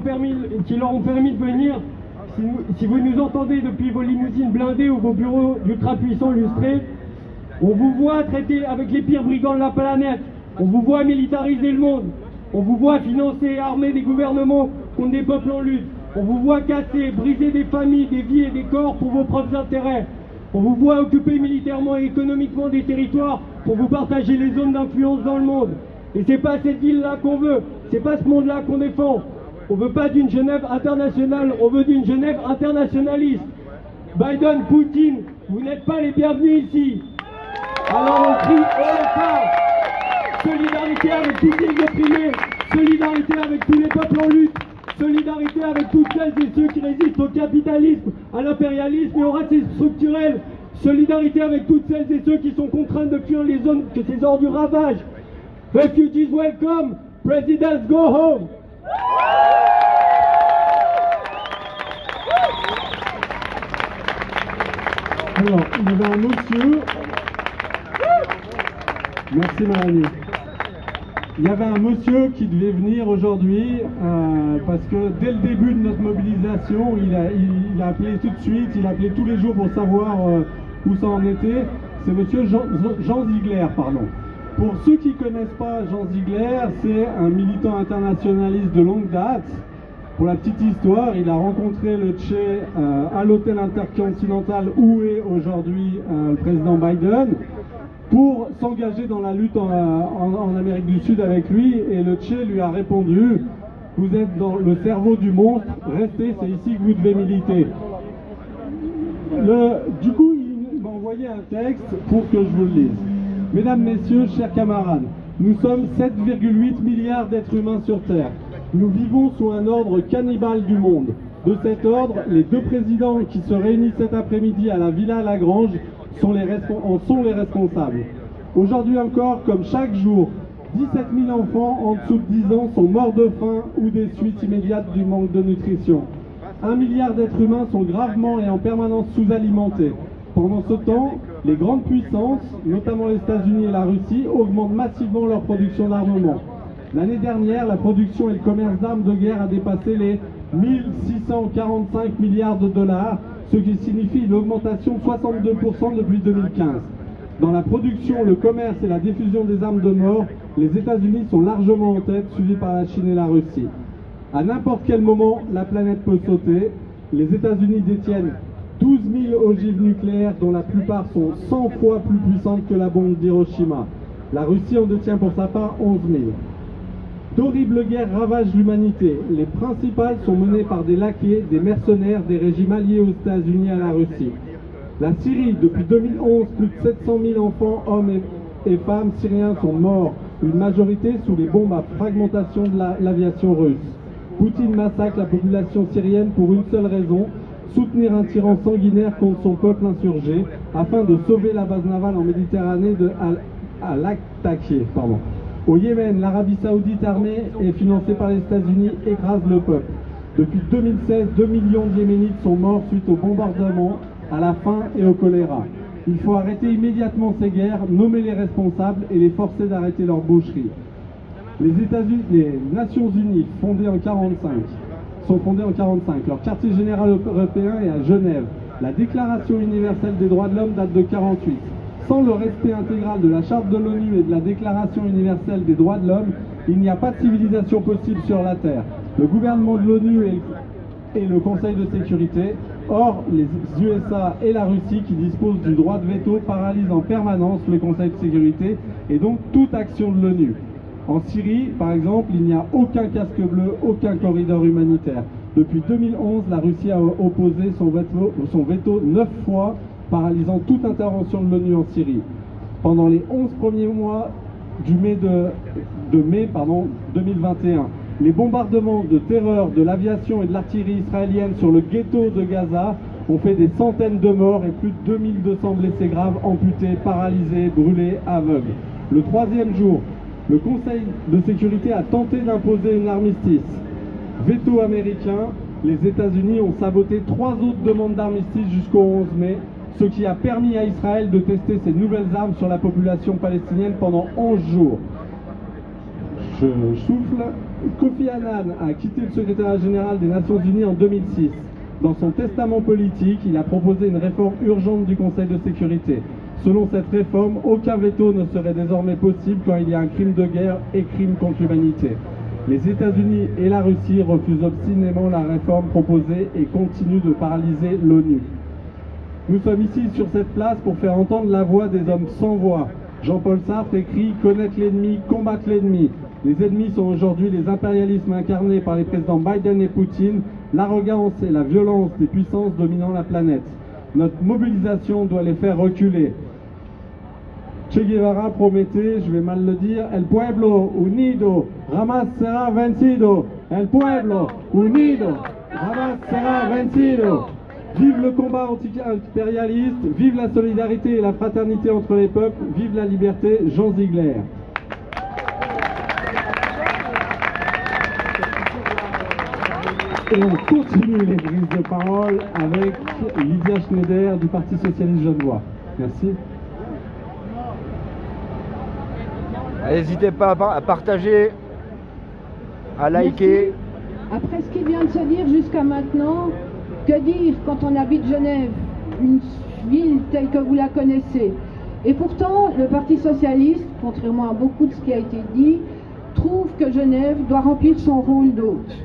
leur ont permis de venir, si vous nous entendez depuis vos limousines blindées ou vos bureaux d'ultra-puissants lustrés, on vous voit traiter avec les pires brigands de la planète, on vous voit militariser le monde, on vous voit financer et armer des gouvernements contre des peuples en lutte. On vous voit casser, briser des familles, des vies et des corps pour vos propres intérêts. On vous voit occuper militairement et économiquement des territoires pour vous partager les zones d'influence dans le monde. Et c'est pas cette ville-là qu'on veut, c'est pas ce monde-là qu'on défend. On veut pas d'une Genève internationale, on veut d'une Genève internationaliste. Biden, Poutine, vous n'êtes pas les bienvenus ici. Alors on crie haut et fort. Solidarité avec tous les opprimés, solidarité avec tous les peuples en lutte. Solidarité avec toutes celles et ceux qui résistent au capitalisme, à l'impérialisme et au racisme structurel. Solidarité avec toutes celles et ceux qui sont contraints de fuir les zones que ces ordures ravagent. Refugees welcome, presidents go home. Alors, il y avait un monsieur... Merci Mélanie. Il y avait un monsieur qui devait venir aujourd'hui parce que dès le début de notre mobilisation, il a appelé tout de suite, il a appelé tous les jours pour savoir où ça en était. C'est monsieur Jean Ziegler, pardon. Pour ceux qui ne connaissent pas Jean Ziegler, c'est un militant internationaliste de longue date. Pour la petite histoire, il a rencontré le Che à l'hôtel intercontinental où est aujourd'hui le président Biden, pour s'engager dans la lutte en Amérique du Sud avec lui, et le Che lui a répondu Vous êtes dans le cerveau du monstre, restez, c'est ici que vous devez militer. Du coup, il m'a envoyé un texte pour que je vous le lise. Mesdames, Messieurs, chers camarades, nous sommes 7,8 milliards d'êtres humains sur Terre. Nous vivons sous un ordre cannibale du monde. De cet ordre, les deux présidents qui se réunissent cet après-midi à la Villa Lagrange en sont les responsables. Aujourd'hui encore, comme chaque jour, 17 000 enfants en dessous de 10 ans sont morts de faim ou des suites immédiates du manque de nutrition. 1 milliard d'êtres humains sont gravement et en permanence sous-alimentés. Pendant ce temps, les grandes puissances, notamment les États-Unis et la Russie, augmentent massivement leur production d'armement. L'année dernière, la production et le commerce d'armes de guerre a dépassé les 1645 milliards de dollars, ce qui signifie une augmentation de 62% depuis 2015. Dans la production, le commerce et la diffusion des armes de mort, les États-Unis sont largement en tête, suivis par la Chine et la Russie. À n'importe quel moment, la planète peut sauter. Les États-Unis détiennent 12 000 ogives nucléaires, dont la plupart sont 100 fois plus puissantes que la bombe d'Hiroshima. La Russie en détient pour sa part 11 000. D'horribles guerres ravagent l'humanité. Les principales sont menées par des laquais, des mercenaires, des régimes alliés aux États-Unis et à la Russie. La Syrie, depuis 2011, plus de 700 000 enfants, hommes et femmes syriens sont morts, une majorité sous les bombes à fragmentation de l'aviation russe. Poutine massacre la population syrienne pour une seule raison, soutenir un tyran sanguinaire contre son peuple insurgé, afin de sauver la base navale en Méditerranée de Al-Aqtaqieh. Au Yémen, l'Arabie Saoudite armée et financée par les États-Unis écrase le peuple. Depuis 2016, 2 millions de Yéménites sont morts suite aux bombardements, à la faim et au choléra. Il faut arrêter immédiatement ces guerres, nommer les responsables et les forcer d'arrêter leur boucherie. Les Nations Unies, sont fondées en 1945. Leur quartier général européen est à Genève. La Déclaration universelle des droits de l'homme date de 1948. Sans le respect intégral de la Charte de l'ONU et de la Déclaration universelle des droits de l'homme, il n'y a pas de civilisation possible sur la Terre. Le gouvernement de l'ONU et le Conseil de sécurité, or les USA et la Russie qui disposent du droit de veto paralysent en permanence le Conseil de sécurité et donc toute action de l'ONU. En Syrie, par exemple, il n'y a aucun casque bleu, aucun corridor humanitaire. Depuis 2011, la Russie a opposé son veto 9 fois, paralysant toute intervention de l'ONU en Syrie. Pendant les 11 premiers mois de mai 2021, les bombardements de terreur de l'aviation et de l'artillerie israélienne sur le ghetto de Gaza ont fait des centaines de morts et plus de 2200 blessés graves, amputés, paralysés, brûlés, aveugles. Le troisième jour, le Conseil de sécurité a tenté d'imposer un armistice. Veto américain, les États-Unis ont saboté 3 autres demandes d'armistice jusqu'au 11 mai, ce qui a permis à Israël de tester ses nouvelles armes sur la population palestinienne pendant 11 jours. Je souffle. Kofi Annan a quitté le secrétariat général des Nations Unies en 2006. Dans son testament politique, il a proposé une réforme urgente du Conseil de sécurité. Selon cette réforme, aucun veto ne serait désormais possible quand il y a un crime de guerre et crime contre l'humanité. Les États-Unis et la Russie refusent obstinément la réforme proposée et continuent de paralyser l'ONU. Nous sommes ici sur cette place pour faire entendre la voix des hommes sans voix. Jean-Paul Sartre écrit « Connaître l'ennemi, combattre l'ennemi ». Les ennemis sont aujourd'hui les impérialismes incarnés par les présidents Biden et Poutine, l'arrogance et la violence des puissances dominant la planète. Notre mobilisation doit les faire reculer. Che Guevara promettait, je vais mal le dire, El pueblo unido jamás será vencido. El pueblo unido jamás será vencido. Vive le combat anti-impérialiste, vive la solidarité et la fraternité entre les peuples, vive la liberté, Jean Ziegler. Et on continue les prises de parole avec Lydia Schneider du Parti Socialiste Genevois. Merci. N'hésitez pas à partager, à liker. Merci. Après ce qui vient de se dire jusqu'à maintenant, que dire quand on habite Genève, une ville telle que vous la connaissez? Et pourtant, le Parti Socialiste, contrairement à beaucoup de ce qui a été dit, trouve que Genève doit remplir son rôle d'hôte,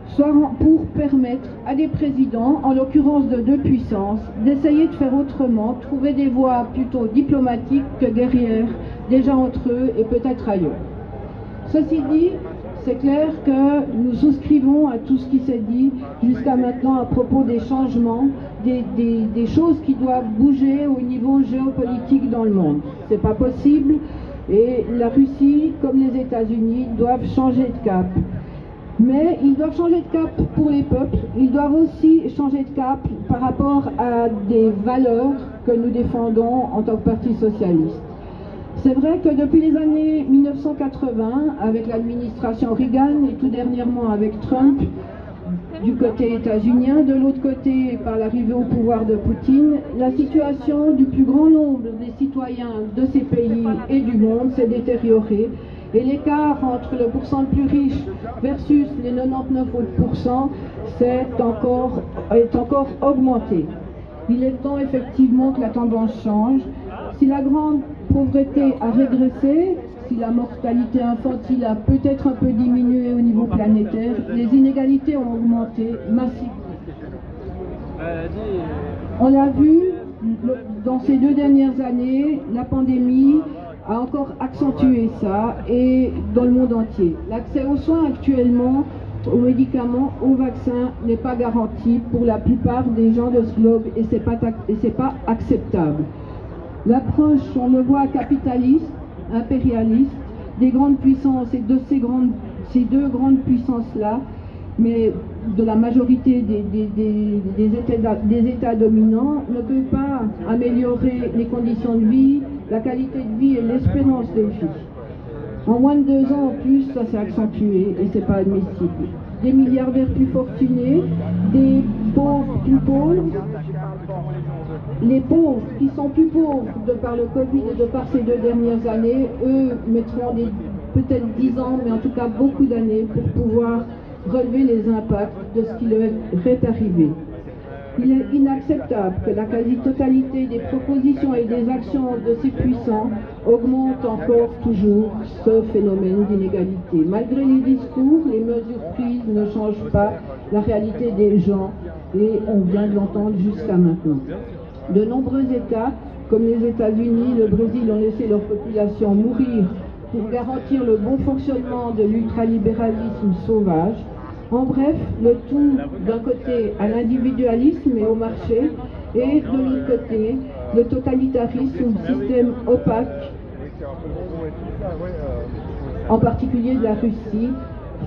soit pour permettre à des présidents, en l'occurrence de deux puissances, d'essayer de faire autrement, trouver des voies plutôt diplomatiques que guerrières, déjà entre eux et peut-être ailleurs. Ceci dit, C'est clair que nous souscrivons à tout ce qui s'est dit jusqu'à maintenant à propos des changements, des choses qui doivent bouger au niveau géopolitique dans le monde. C'est pas possible et la Russie, comme les États-Unis, doivent changer de cap. Mais ils doivent changer de cap pour les peuples, ils doivent aussi changer de cap par rapport à des valeurs que nous défendons en tant que Parti socialiste. C'est vrai que depuis les années 1980, avec l'administration Reagan et tout dernièrement avec Trump, du côté états-unien, de l'autre côté par l'arrivée au pouvoir de Poutine, la situation du plus grand nombre des citoyens de ces pays et du monde s'est détériorée. Et l'écart entre le pourcent le plus riche versus les 99 autres pourcents est encore augmenté. Il est temps effectivement que la tendance change. Si la grande pauvreté a régressé, si la mortalité infantile a peut-être un peu diminué au niveau planétaire, les inégalités ont augmenté massivement. On l'a vu dans ces 2 dernières années, la pandémie a encore accentué ça, et dans le monde entier. L'accès aux soins actuellement, aux médicaments, aux vaccins n'est pas garanti pour la plupart des gens de ce globe, et c'est pas acceptable. L'approche, on le voit, capitaliste, impérialiste, des grandes puissances et de ces 2 grandes puissances-là, mais de la majorité des États dominants, ne peut pas améliorer les conditions de vie, la qualité de vie et l'espérance de vie. En moins de 2 ans en plus, ça s'est accentué et c'est pas admissible. Des milliardaires plus fortunés, des pauvres plus pauvres. Les pauvres qui sont plus pauvres de par le Covid et de par ces 2 dernières années, eux mettront peut-être 10 ans, mais en tout cas beaucoup d'années pour pouvoir relever les impacts de ce qui leur est arrivé. Il est inacceptable que la quasi-totalité des propositions et des actions de ces puissants augmente encore toujours ce phénomène d'inégalité. Malgré les discours, les mesures prises ne changent pas la réalité des gens et on vient de l'entendre jusqu'à maintenant. De nombreux États, comme les États-Unis, le Brésil, ont laissé leur population mourir pour garantir le bon fonctionnement de l'ultralibéralisme sauvage. En bref, le tout d'un côté à l'individualisme et au marché, et de l'autre côté, le totalitarisme, système opaque, en particulier de la Russie,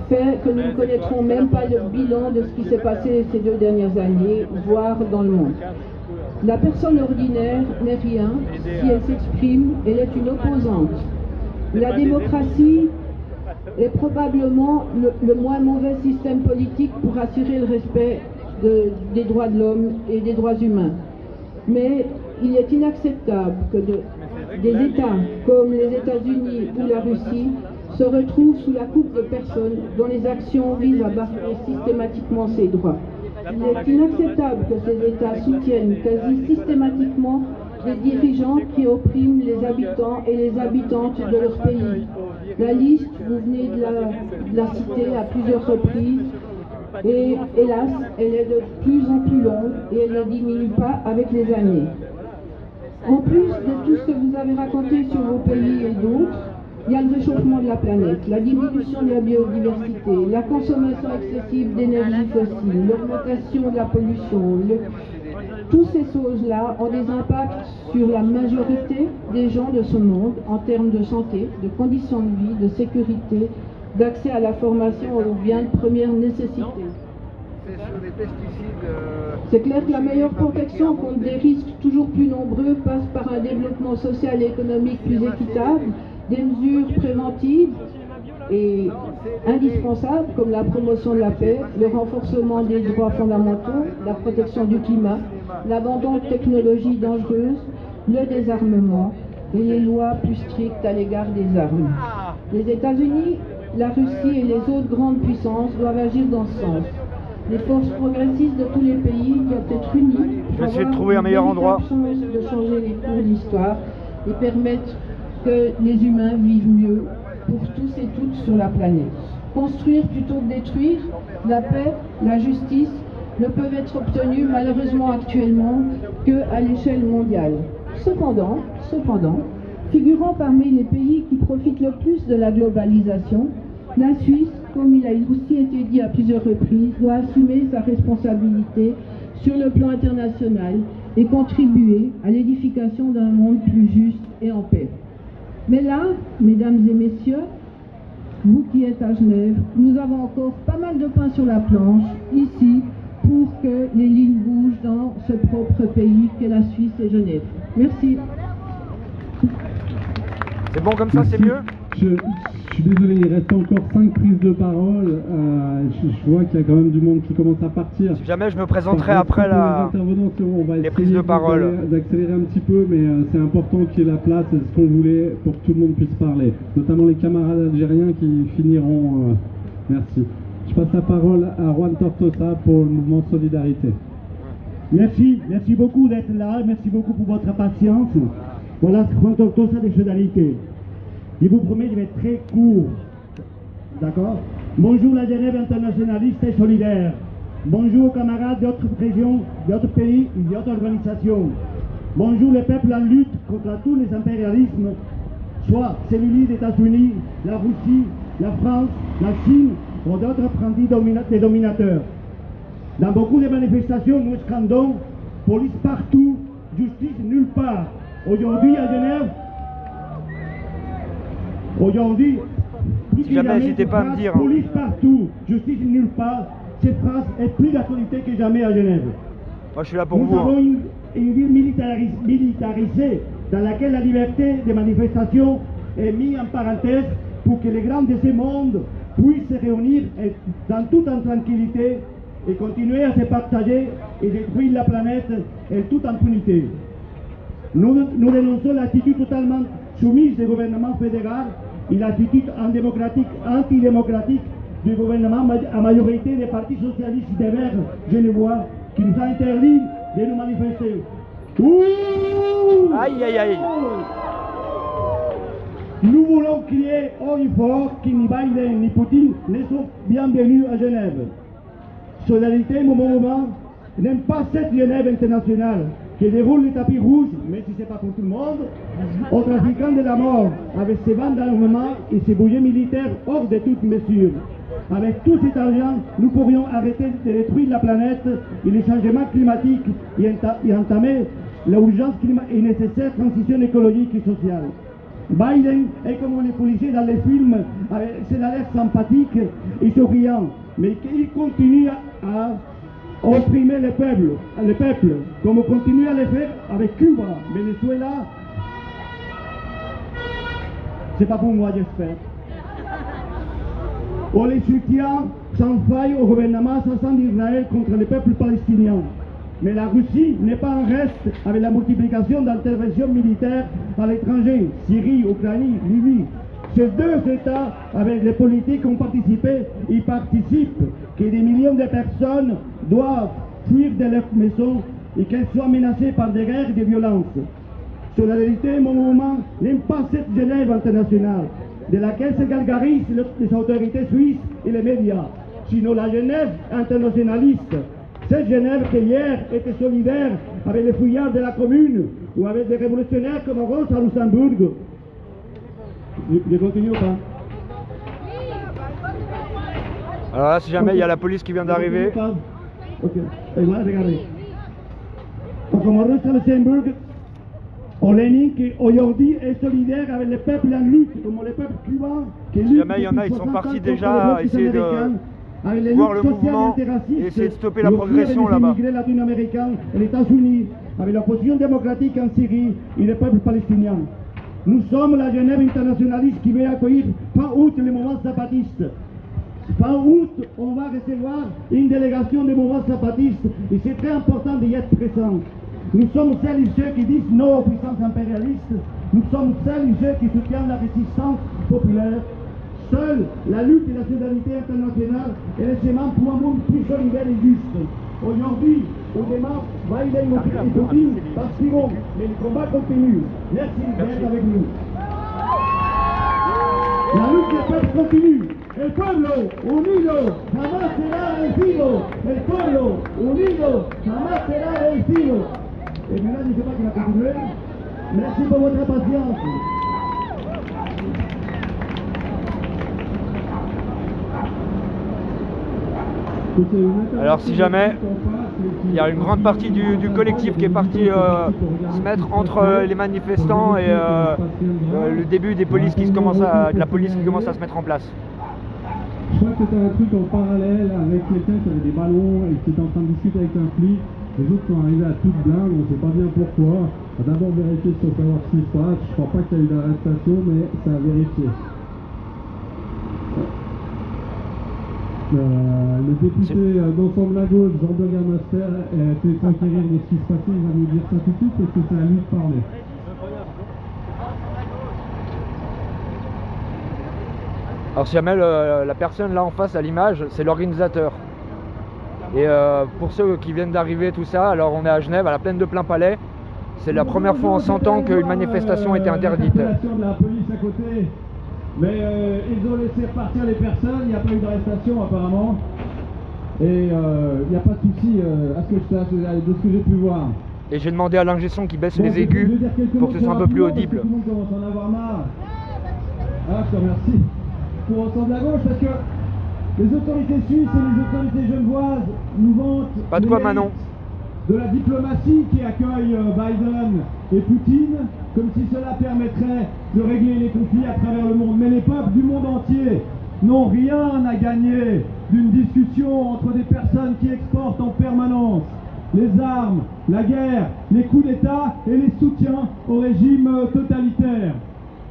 fait que nous ne connaîtrons même pas le bilan de ce qui s'est passé ces 2 dernières années, voire dans le monde. La personne ordinaire n'est rien, si elle s'exprime, elle est une opposante. La démocratie est probablement le moins mauvais système politique pour assurer le respect des droits de l'homme et des droits humains. Mais il est inacceptable que des États comme les États-Unis ou la Russie se retrouvent sous la coupe de personnes dont les actions visent à bafouer systématiquement ces droits. Il est inacceptable que ces États soutiennent quasi systématiquement des dirigeants qui oppriment les habitants et les habitantes de leur pays. La liste, vous venez de la citer à plusieurs reprises, et hélas, elle est de plus en plus longue et elle ne diminue pas avec les années. En plus de tout ce que vous avez raconté sur vos pays et d'autres, il y a le réchauffement de la planète, la diminution de la biodiversité, la consommation excessive d'énergie fossile, l'augmentation de la pollution. Toutes ces choses-là ont des impacts sur la majorité des gens de ce monde en termes de santé, de conditions de vie, de sécurité, d'accès à la formation aux biens de première nécessité. C'est clair que la meilleure protection contre des risques toujours plus nombreux passe par un développement social et économique plus équitable, des mesures préventives et indispensables comme la promotion de la paix, le renforcement des droits fondamentaux, la protection du climat, l'abandon de technologies dangereuses, le désarmement et les lois plus strictes à l'égard des armes. Les États-Unis, la Russie et les autres grandes puissances doivent agir dans ce sens. Les forces progressistes de tous les pays doivent être unies pour essayer de trouver un meilleur endroit de changer les cours de l'histoire et permettre que les humains vivent mieux pour tous et toutes sur la planète. Construire plutôt que détruire, la paix, la justice ne peuvent être obtenues malheureusement actuellement qu'à l'échelle mondiale. Cependant, figurant parmi les pays qui profitent le plus de la globalisation, la Suisse comme il a aussi été dit à plusieurs reprises, doit assumer sa responsabilité sur le plan international et contribuer à l'édification d'un monde plus juste et en paix. Mais là, mesdames et messieurs, vous qui êtes à Genève, nous avons encore pas mal de pain sur la planche, ici, pour que les lignes bougent dans ce propre pays qu'est la Suisse et Genève. Merci. C'est bon comme ça, c'est mieux? Je suis désolé, il reste encore 5 prises de parole. Je vois qu'il y a quand même du monde qui commence à partir. Si jamais je me présenterai après les prises de parole. D'accélérer un petit peu, mais c'est important qu'il y ait la place, c'est ce qu'on voulait pour que tout le monde puisse parler. Notamment les camarades algériens qui finiront. Merci. Je passe la parole à Juan Tortosa pour le mouvement Solidarité. Merci beaucoup d'être là, merci beaucoup pour votre patience. Voilà, Juan Tortosa de Solidarité. Je vous promets, je vais être très court. D'accord? Bonjour la Genève internationaliste et solidaire. Bonjour camarades d'autres régions, d'autres pays et d'autres organisations. Bonjour les peuples en lutte contre tous les impérialismes, soit celui des États-Unis, la Russie, la France, la Chine ou d'autres apprentis des dominateurs. Dans beaucoup de manifestations, nous scandons police partout, justice nulle part. Aujourd'hui à Genève, si jamais n'hésitez pas à me dire. Police partout, justice nulle part. Cette phrase est plus d'actualité que jamais à Genève. Moi je suis là pour nous vous. Nous avons une ville militarisée dans laquelle la liberté de manifestation est mise en parenthèse pour que les grands de ce monde puissent se réunir dans toute en tranquillité et continuer à se partager et détruire la planète en toute impunité. Nous dénonçons l'attitude totalement soumise du gouvernement fédéral et l'attitude antidémocratique du gouvernement à majorité des partis socialistes des Verts genevois qui nous a interdit de nous manifester. Ouh! Aïe aïe aïe! Nous voulons crier haut et fort que ni Biden ni Poutine ne sont bienvenus à Genève. Solidarité, mon mouvement, n'aime pas cette Genève internationale qui déroule le tapis rouge, mais si ce n'est pas pour tout le monde, aux trafiquants de la mort, avec ses bandes d'armement et ses bouliers militaires hors de toute mesure. Avec tout cet argent, nous pourrions arrêter de détruire la planète et les changements climatiques et entamer l'urgence et nécessaire transition écologique et sociale. Biden est comme les policiers dans les films, avec ses l'air sympathique et souriant, mais il continue à opprimer le peuple, comme on continue à le faire avec Cuba, Venezuela. C'est pas pour moi, j'espère. On les soutient sans faille au gouvernement assassin d'Israël contre le peuple palestinien. Mais la Russie n'est pas en reste avec la multiplication d'interventions militaires à l'étranger, Syrie, Ukraine, Libye. Ces deux États, avec les politiques qui ont participé, y participent, que des millions de personnes doivent fuir de leurs maisons et qu'elles soient menacées par des guerres et des violences. Solidarité, mon mouvement, n'aime pas cette Genève internationale, de laquelle se gargarisent les autorités suisses et les médias, sinon la Genève internationaliste. Cette Genève qui hier était solidaire avec les fouillards de la commune ou avec des révolutionnaires comme Rose à Luxembourg. Je continue ou pas? Alors là, si jamais il y a la police qui vient d'arriver. Ok, et voilà, regardez. Comme Rose à Luxembourg, Olenin qui aujourd'hui est solidaire avec les peuples en lutte, comme les peuples cubains qui luttent. Si jamais il y en a, ils sont partis déjà à essayer de voir le mouvement et essayer de stopper la progression là-bas. Les immigrés latino-américains et les États-Unis, avec l'opposition démocratique en Syrie et le peuple palestinien. Nous sommes la Genève internationaliste qui veut accueillir fin août les mouvements zapatistes. Fin août, on va recevoir une délégation des mouvements zapatistes et c'est très important d'y être présent. Nous sommes celles et ceux qui disent non aux puissances impérialistes. Nous sommes celles et ceux qui soutiennent la résistance populaire. Seule la lutte et la solidarité internationale est le chemin pour un monde plus solidaire et juste. Aujourd'hui, au demain, Biden et Poutine partiront, mais le combat continue. Merci d'être avec nous. La lutte des peuples continue. El pueblo unido jamás será vencido. El pueblo unido jamás será vencido. Et maintenant, je ne sais pas qui va continuer. Merci pour votre patience. Alors si jamais il y a une grande partie du collectif qui est parti se mettre entre les manifestants et le début des polices de la police qui commence à se mettre en place. Je crois que c'était un truc en parallèle avec quelqu'un qui avait des ballons et qui était en train de discuter avec un flic. Les autres sont arrivés à toute blinde, on ne sait pas bien pourquoi. On va d'abord vérifier pour savoir ce qui se passe. Je crois pas qu'il y a eu d'arrestation, mais ça a vérifié. Le député d'Ensemble à gauche, Jean Burgermaster, était conquérir de ce qui se passait. Il va nous dire ça tout de suite parce que c'est à lui de parler. Alors si jamais la personne là en face à l'image, c'est l'organisateur. Et pour ceux qui viennent d'arriver, tout ça, alors on est à Genève, à la plaine de Plainpalais. C'est la première fois en 100 ans qu'une manifestation a été interdite. De la police à côté, mais ils ont laissé repartir les personnes, il n'y a pas eu d'arrestation apparemment. Et il n'y a pas de souci à ce que je sache, de ce que j'ai pu voir. Et j'ai demandé à l'ingé son qui baisse les aigus pour que ce soit un peu plus audible. Tout le monde commence à en avoir marre. Ah, je te remercie. Pour Ensemble à gauche, parce que les autorités suisses et les autorités genevoises nous vantent pas de quoi, Manon. De la diplomatie qui accueille Biden et Poutine, comme si cela permettrait de régler les conflits à travers le monde. Mais les peuples du monde entier n'ont rien à gagner d'une discussion entre des personnes qui exportent en permanence les armes, la guerre, les coups d'État et les soutiens au régime totalitaire.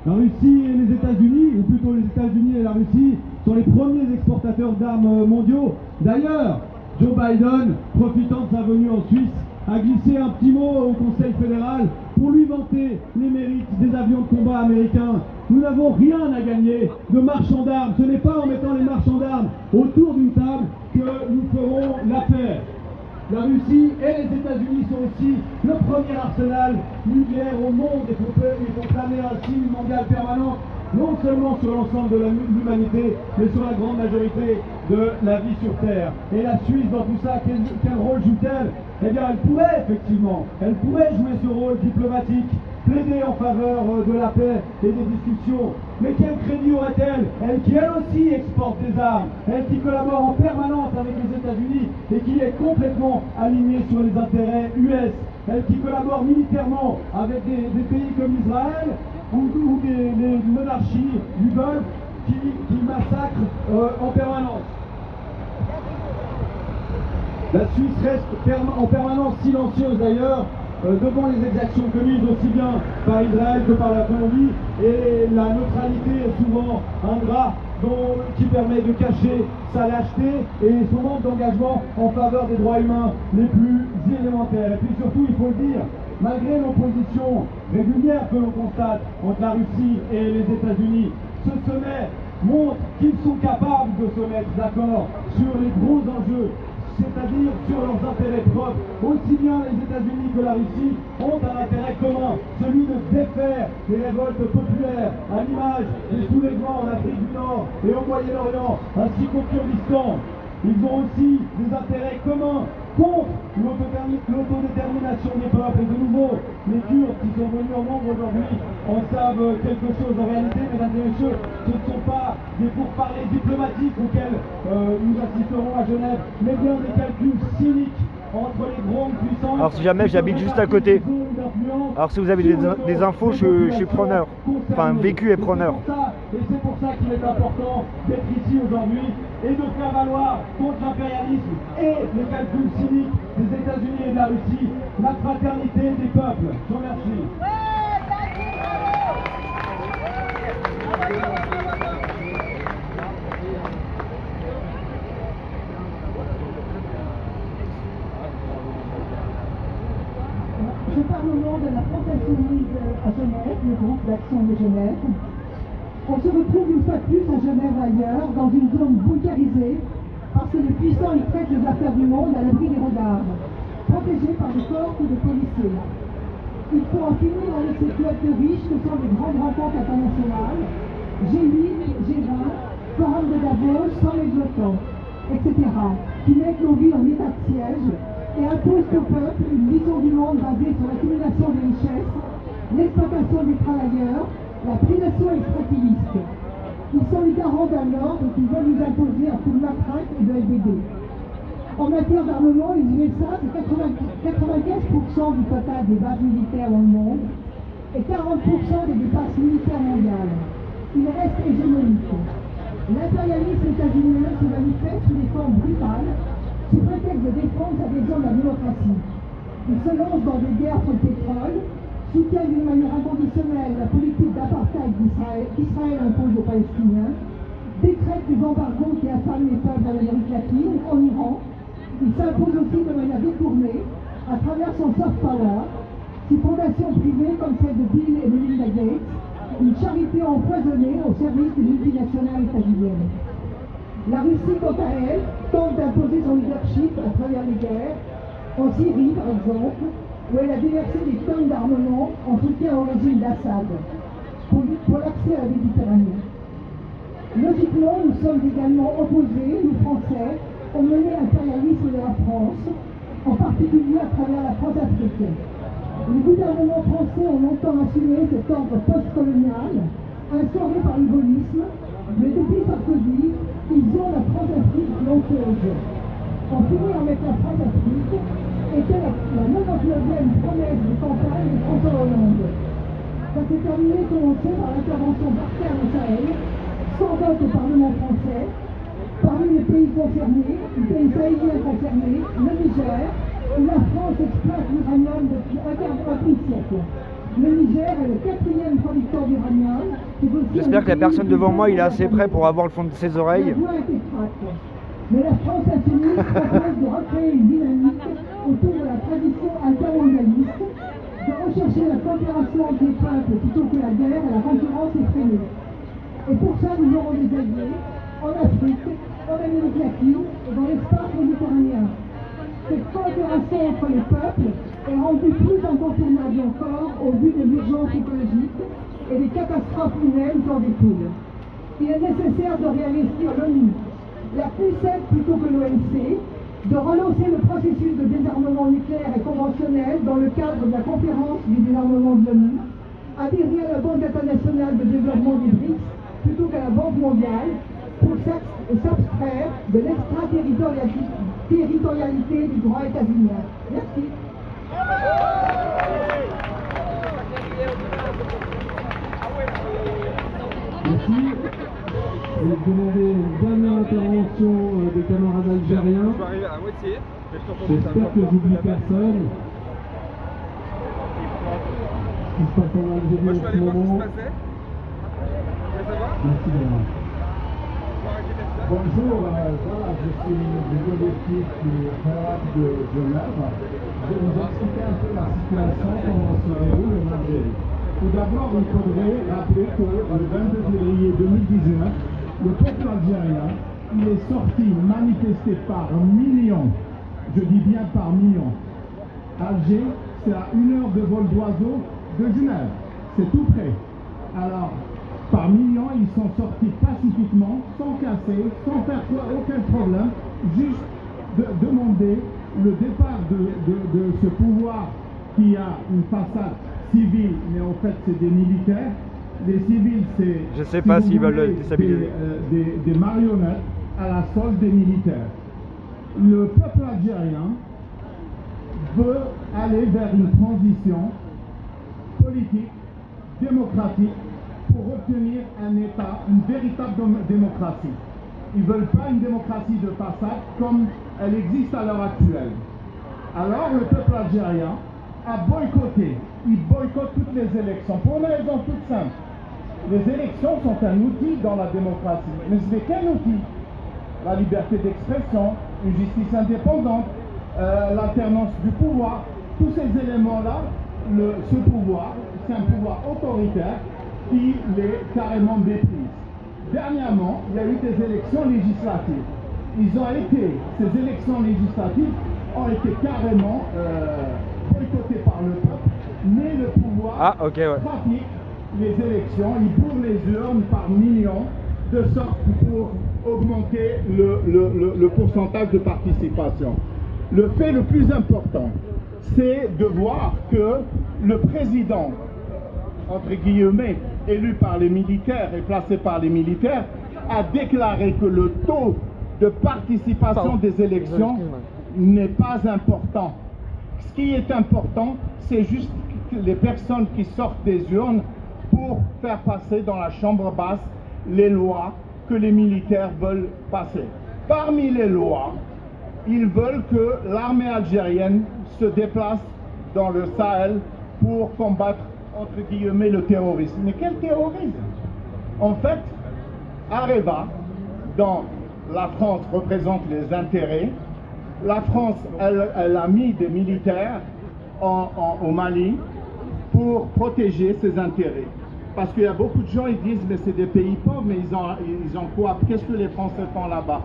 La Russie et les États-Unis, ou plutôt les États-Unis et la Russie, sont les premiers exportateurs d'armes mondiaux. D'ailleurs, Joe Biden, profitant de sa venue en Suisse, a glissé un petit mot au Conseil fédéral pour lui vanter les mérites des avions de combat américains. Nous n'avons rien à gagner de marchands d'armes. Ce n'est pas en mettant les marchands d'armes autour d'une table que nous ferons la paix. La Russie et les États-Unis sont aussi le premier arsenal nucléaire au monde et font planer ainsi une mondiale permanente, non seulement sur l'ensemble de l'humanité, mais sur la grande majorité de la vie sur Terre. Et la Suisse, dans tout ça, quel rôle joue-t-elle? Eh bien, elle pourrait jouer ce rôle diplomatique, plaider en faveur de la paix et des discussions. Mais quel crédit aurait-elle, elle qui elle aussi exporte des armes, elle qui collabore en permanence avec les États-Unis et qui est complètement alignée sur les intérêts US, elle qui collabore militairement avec des pays comme Israël ou des monarchies du Golfe qui massacrent en permanence. La Suisse reste en permanence silencieuse d'ailleurs devant les exactions commises aussi bien par Israël que par la Colombie, et la neutralité est souvent un drap qui permet de cacher sa lâcheté et son manque d'engagement en faveur des droits humains les plus élémentaires. Et puis surtout, il faut le dire, malgré l'opposition régulière que l'on constate entre la Russie et les États-Unis, ce sommet montre qu'ils sont capables de se mettre d'accord sur les gros enjeux, c'est-à-dire sur leurs intérêts propres. Aussi bien les États-Unis que la Russie ont un intérêt commun, celui de défaire les révoltes populaires, à l'image des soulèvements en Afrique du Nord et au Moyen-Orient, ainsi qu'au Kurdistan. Ils ont aussi des intérêts communs contre l'autodétermination des peuples. Et de nouveau, les Kurdes qui sont venus en nombre aujourd'hui en savent quelque chose. En réalité, mesdames et messieurs, ce ne sont pas des pourparlers diplomatiques auxquels nous assisterons à Genève, mais bien des calculs cyniques entre les grandes puissances. Alors si jamais j'habite juste à côté, alors si vous avez des infos, je suis preneur, enfin vécu et preneur. Et c'est pour ça qu'il est important d'être ici aujourd'hui et de faire valoir contre l'impérialisme et les calculs cyniques des États-Unis et de la Russie la fraternité des peuples. Je vous remercie. Je parle au nom de la Fondation Louise à Genève, le groupe d'action de Genève. On se retrouve une fois de plus à Genève ailleurs, dans une zone bunkérisée, parce que les puissants y traitent les affaires du monde à l'abri des regards, protégés par des corps ou des policiers. Il faut en finir avec ces clubs de riches que sont les grandes rencontres internationales, G8, G20, Forum de Davos, sans les votants, etc., qui mettent nos vies en état de siège et imposent au peuple une vision du monde basée sur l'accumulation des richesses, l'exploitation des travailleurs, la prédation extractiviste. Ils sont les garants d'un ordre qu'ils veulent nous imposer à coups de matraque et de LBD. En matière d'armement, les USA, c'est 95% du total des bases militaires dans le monde et 40% des dépenses militaires mondiales. Il reste hégémonique. L'impérialisme états-unien se manifeste sous des formes brutales, sous prétexte de défendre sa vision de la démocratie. Il se lance dans des guerres pour le pétrole, soutient d'une manière inconditionnelle la politique d'apartheid qu'Israël impose aux Palestiniens, décrète des embargos qui affament les peuples d'Amérique latine, en Iran. Il s'impose aussi de manière détournée, à travers son soft power, ses fondations privées comme celle de Bill et Melinda Gates, une charité empoisonnée au service des multinationales états-uniennes. La Russie, quant à elle, tente d'imposer son leadership à travers les guerres, en Syrie par exemple, où elle a déversé des tonnes d'armement en soutien au régime d'Assad, pour l'accès à la Méditerranée. Logiquement, nous sommes également opposés, nous Français, au mené impérialisme de la France, en particulier à travers la France-Afrique. Les gouvernements français ont longtemps assumé cet ordre post-colonial, instauré par le gaullisme, mais depuis Sarkozy, ils ont la France-Afrique honteuse. En finir avec la France-Afrique était la 99e promesse de campagne de François Hollande. Ça s'est terminé, comme on sait, par l'intervention d'Arthur au Sahel, sans vote au Parlement français. Parmi les pays concernés, les pays sahéliens concernés, le Niger, où la France exploite l'uranium depuis un demi-siècle. Le Niger est le 4e producteur d'uranium. J'espère que la personne devant moi il est assez près pour avoir le fond de ses oreilles. Mais la France insoumise propose de recréer une dynamique autour de la tradition intermondialiste, de rechercher la coopération entre les peuples plutôt que la guerre et la concurrence effrénée. Et pour ça, nous aurons des alliés en Afrique, en Amérique latine et dans l'espace méditerranéen. Cette coopération entre les peuples est rendue plus incontournable encore au vu de l'urgence écologique et des catastrophes humaines qui en découlent. Il est nécessaire de réinvestir l'ONU, la plus celle plutôt que l'OMC, de relancer le processus de désarmement nucléaire et conventionnel dans le cadre de la conférence du désarmement de l'ONU, adhérer à la Banque internationale de développement des BRICS plutôt qu'à la Banque mondiale pour s'abstraire de l'extraterritorialité du droit états-unien. Merci. Merci. Je vais demander une dernière intervention des camarades algériens. J'espère que j'oublie personne. Ce qui se passe en Algérie en ce moment. Merci bien. Bonjour, voilà, je suis du collectif du Harab de Genève. Je vais vous expliquer un peu la situation, comment se déroule en Algérie. Tout d'abord, il faudrait rappeler que le 22 février 2019, le peuple algérien, il est sorti manifester par millions, je dis bien par millions. Alger, c'est à 1 heure de vol d'oiseau de Genève, c'est tout près. Alors, par millions, ils sont sortis pacifiquement, sans casser, sans faire aucun problème, juste de demander le départ de ce pouvoir qui a une façade civile, mais en fait c'est des militaires. Les civils, c'est, je sais pas s'ils veulent le déstabiliser, des marionnettes à la solde des militaires. Le peuple algérien veut aller vers une transition politique, démocratique, pour obtenir un État, une véritable démocratie. Ils ne veulent pas une démocratie de façade comme elle existe à l'heure actuelle. Alors le peuple algérien a boycotté, il boycotte toutes les élections pour une raison toute simple. Les élections sont un outil dans la démocratie, mais ce n'est qu'un outil. La liberté d'expression, une justice indépendante, l'alternance du pouvoir, tous ces éléments-là, ce pouvoir, c'est un pouvoir autoritaire qui les carrément méprise. Dernièrement, il y a eu des élections législatives. Ces élections législatives ont été carrément boycottées par le peuple, mais le pouvoir pratique les élections, il bourre les urnes par millions, de sorte pour augmenter le pourcentage de participation. Le fait le plus important, c'est de voir que le président, entre guillemets, élu par les militaires et placé par les militaires, a déclaré que le taux de participation des élections n'est pas important. Ce qui est important, c'est juste les personnes qui sortent des urnes pour faire passer dans la chambre basse les lois que les militaires veulent passer. Parmi les lois, ils veulent que l'armée algérienne se déplace dans le Sahel pour combattre, entre guillemets, le terrorisme. Mais quel terrorisme? En fait, Areva, dans la France, représente les intérêts. La France, elle a mis des militaires au Mali pour protéger ses intérêts. Parce qu'il y a beaucoup de gens qui disent mais c'est des pays pauvres, mais ils ont quoi? Qu'est-ce que les Français font là-bas?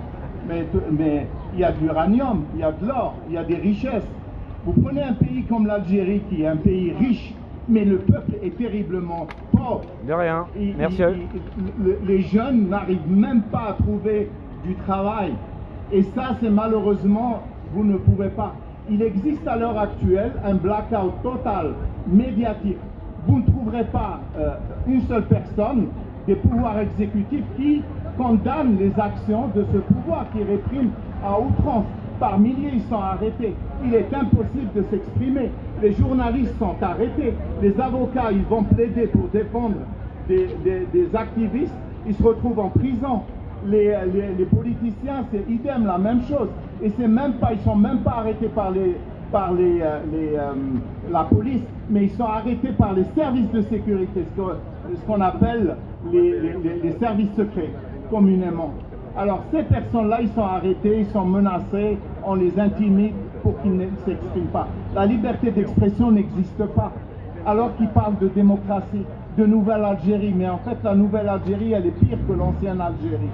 Mais il y a de l'uranium, il y a de l'or, il y a des richesses. Vous prenez un pays comme l'Algérie, qui est un pays riche, mais le peuple est terriblement pauvre. De rien. Merci. Les jeunes n'arrivent même pas à trouver du travail. Et ça, c'est malheureusement, vous ne pouvez pas. Il existe à l'heure actuelle un blackout total médiatique. Vous ne trouverez pas une seule personne des pouvoirs exécutifs qui condamne les actions de ce pouvoir qui réprime à outrance. Par milliers, ils sont arrêtés. Il est impossible de s'exprimer. Les journalistes sont arrêtés. Les avocats, ils vont plaider pour défendre des activistes. Ils se retrouvent en prison. Les politiciens, c'est idem, la même chose. Et c'est même pas, ils sont même pas arrêtés par la police, mais ils sont arrêtés par les services de sécurité, ce qu'on appelle les services secrets, communément. Alors ces personnes-là, ils sont arrêtés, ils sont menacés, on les intimide pour qu'ils ne s'expriment pas. La liberté d'expression n'existe pas. Alors qu'ils parlent de démocratie, de nouvelle Algérie, mais en fait la nouvelle Algérie, elle est pire que l'ancienne Algérie.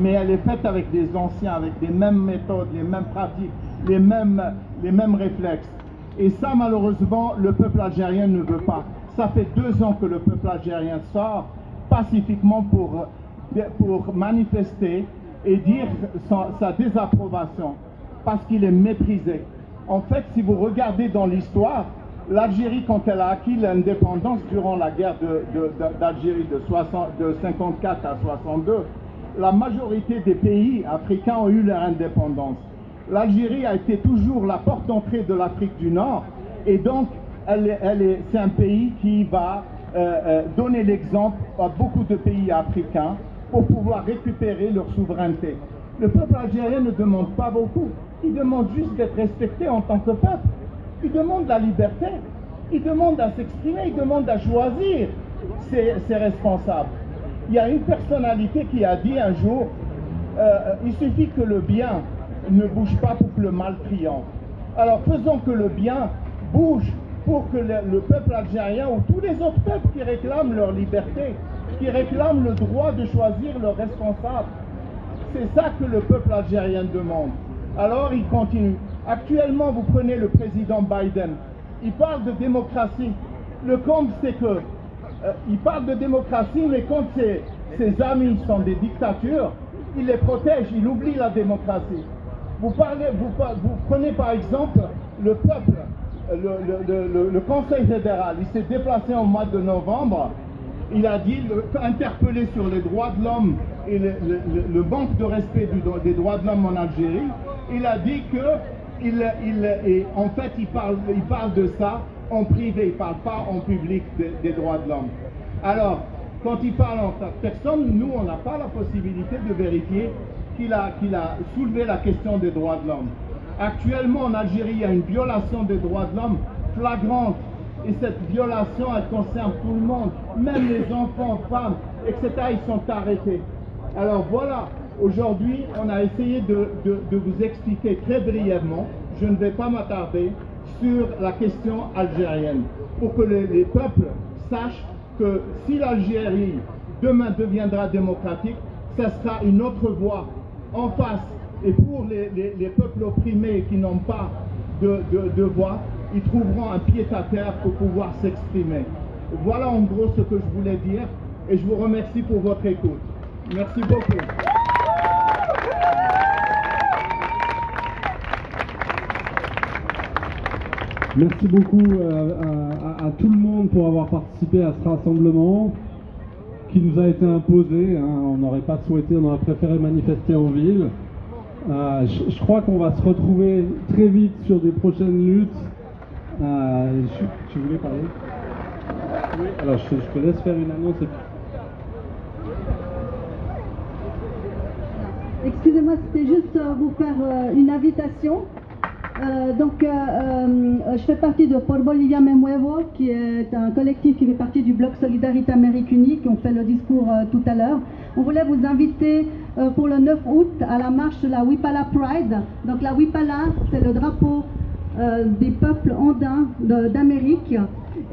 Mais elle est faite avec des anciens, avec les mêmes méthodes, les mêmes pratiques, les mêmes réflexes. Et ça, malheureusement, le peuple algérien ne veut pas. Ça fait 2 ans que le peuple algérien sort pacifiquement pour manifester et dire sa désapprobation, parce qu'il est méprisé. En fait, si vous regardez dans l'histoire, l'Algérie, quand elle a acquis l'indépendance durant la guerre d'Algérie de 54 à 62, la majorité des pays africains ont eu leur indépendance. L'Algérie a été toujours la porte d'entrée de l'Afrique du Nord, et donc c'est un pays qui va donner l'exemple à beaucoup de pays africains pour pouvoir récupérer leur souveraineté. Le peuple algérien ne demande pas beaucoup, il demande juste d'être respecté en tant que peuple. Il demande la liberté, il demande à s'exprimer, il demande à choisir ses responsables. Il y a une personnalité qui a dit un jour, il suffit que le bien ne bouge pas pour que le mal triomphe. Alors faisons que le bien bouge pour que le peuple algérien ou tous les autres peuples qui réclament leur liberté, qui réclament le droit de choisir leurs responsables. C'est ça que le peuple algérien demande. Alors il continue. Actuellement, vous prenez le président Biden, il parle de démocratie. Le comble, c'est que il parle de démocratie, mais quand ses amis sont des dictatures, il les protège, il oublie la démocratie. Vous prenez par exemple le peuple, le Conseil fédéral, il s'est déplacé au mois de novembre, il a dit, interpellé sur les droits de l'homme et le manque de respect des droits de l'homme en Algérie, il a dit que en fait il parle de ça en privé, il ne parle pas en public des droits de l'homme. Alors, quand il parle en tant que personne, nous on n'a pas la possibilité de vérifier qu'il a soulevé la question des droits de l'homme. Actuellement en Algérie, il y a une violation des droits de l'homme flagrante. Et cette violation, elle concerne tout le monde, même les enfants, femmes, etc. Ils sont arrêtés. Alors voilà, aujourd'hui, on a essayé de vous expliquer très brièvement, je ne vais pas m'attarder, sur la question algérienne, pour que les peuples sachent que si l'Algérie demain deviendra démocratique, ce sera une autre voie en face. Et pour les peuples opprimés qui n'ont pas de voix, ils trouveront un pied-à-terre pour pouvoir s'exprimer. Voilà en gros ce que je voulais dire et je vous remercie pour votre écoute. Merci beaucoup. Merci beaucoup à tout le monde pour avoir participé à ce rassemblement qui nous a été imposé. On n'aurait pas souhaité, on aurait préféré manifester en ville. Je crois qu'on va se retrouver très vite sur des prochaines luttes. Tu voulais parler? Oui. Alors je te laisse faire une annonce. Excusez-moi, c'était juste vous faire une invitation. Je fais partie de Por Bolivia Me Muevo, qui est un collectif qui fait partie du bloc Solidarité Amérique Unie, qui ont fait le discours tout à l'heure. On voulait vous inviter pour le 9 août à la marche de la Wipala Pride. Donc la Wipala, c'est le drapeau des peuples andins d'Amérique.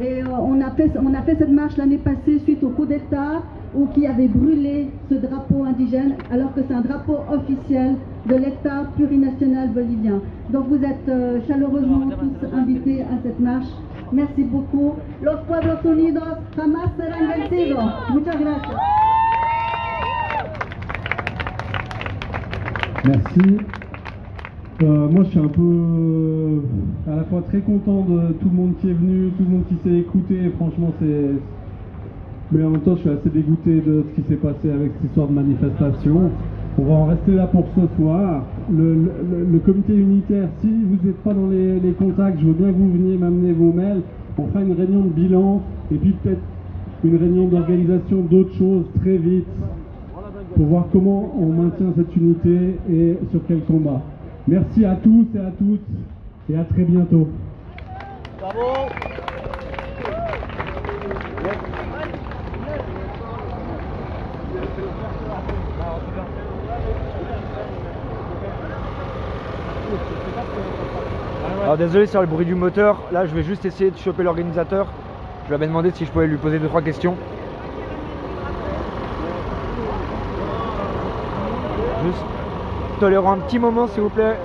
Et on a fait cette marche l'année passée suite au coup d'État qui avait brûlé ce drapeau indigène, alors que c'est un drapeau officiel de l'État plurinational bolivien. Donc vous êtes chaleureusement tous invités à cette marche. Merci beaucoup. Los pueblos unidos jamás serán vencidos. Muchas gracias. Merci. Moi je suis un peu à la fois très content de tout le monde qui est venu, tout le monde qui s'est écouté. Franchement mais en même temps je suis assez dégoûté de ce qui s'est passé avec cette histoire de manifestation. On va en rester là pour ce soir. Le comité unitaire, si vous n'êtes pas dans les contacts, je veux bien que vous veniez m'amener vos mails. On fera une réunion de bilan et puis peut-être une réunion d'organisation d'autres choses très vite pour voir comment on maintient cette unité et sur quel combat. Merci à tous et à toutes et à très bientôt. Bravo. Alors désolé sur le bruit du moteur, là je vais juste essayer de choper l'organisateur. Je lui avais demandé si je pouvais lui poser 2-3 questions. Juste tolérant un petit moment s'il vous plaît.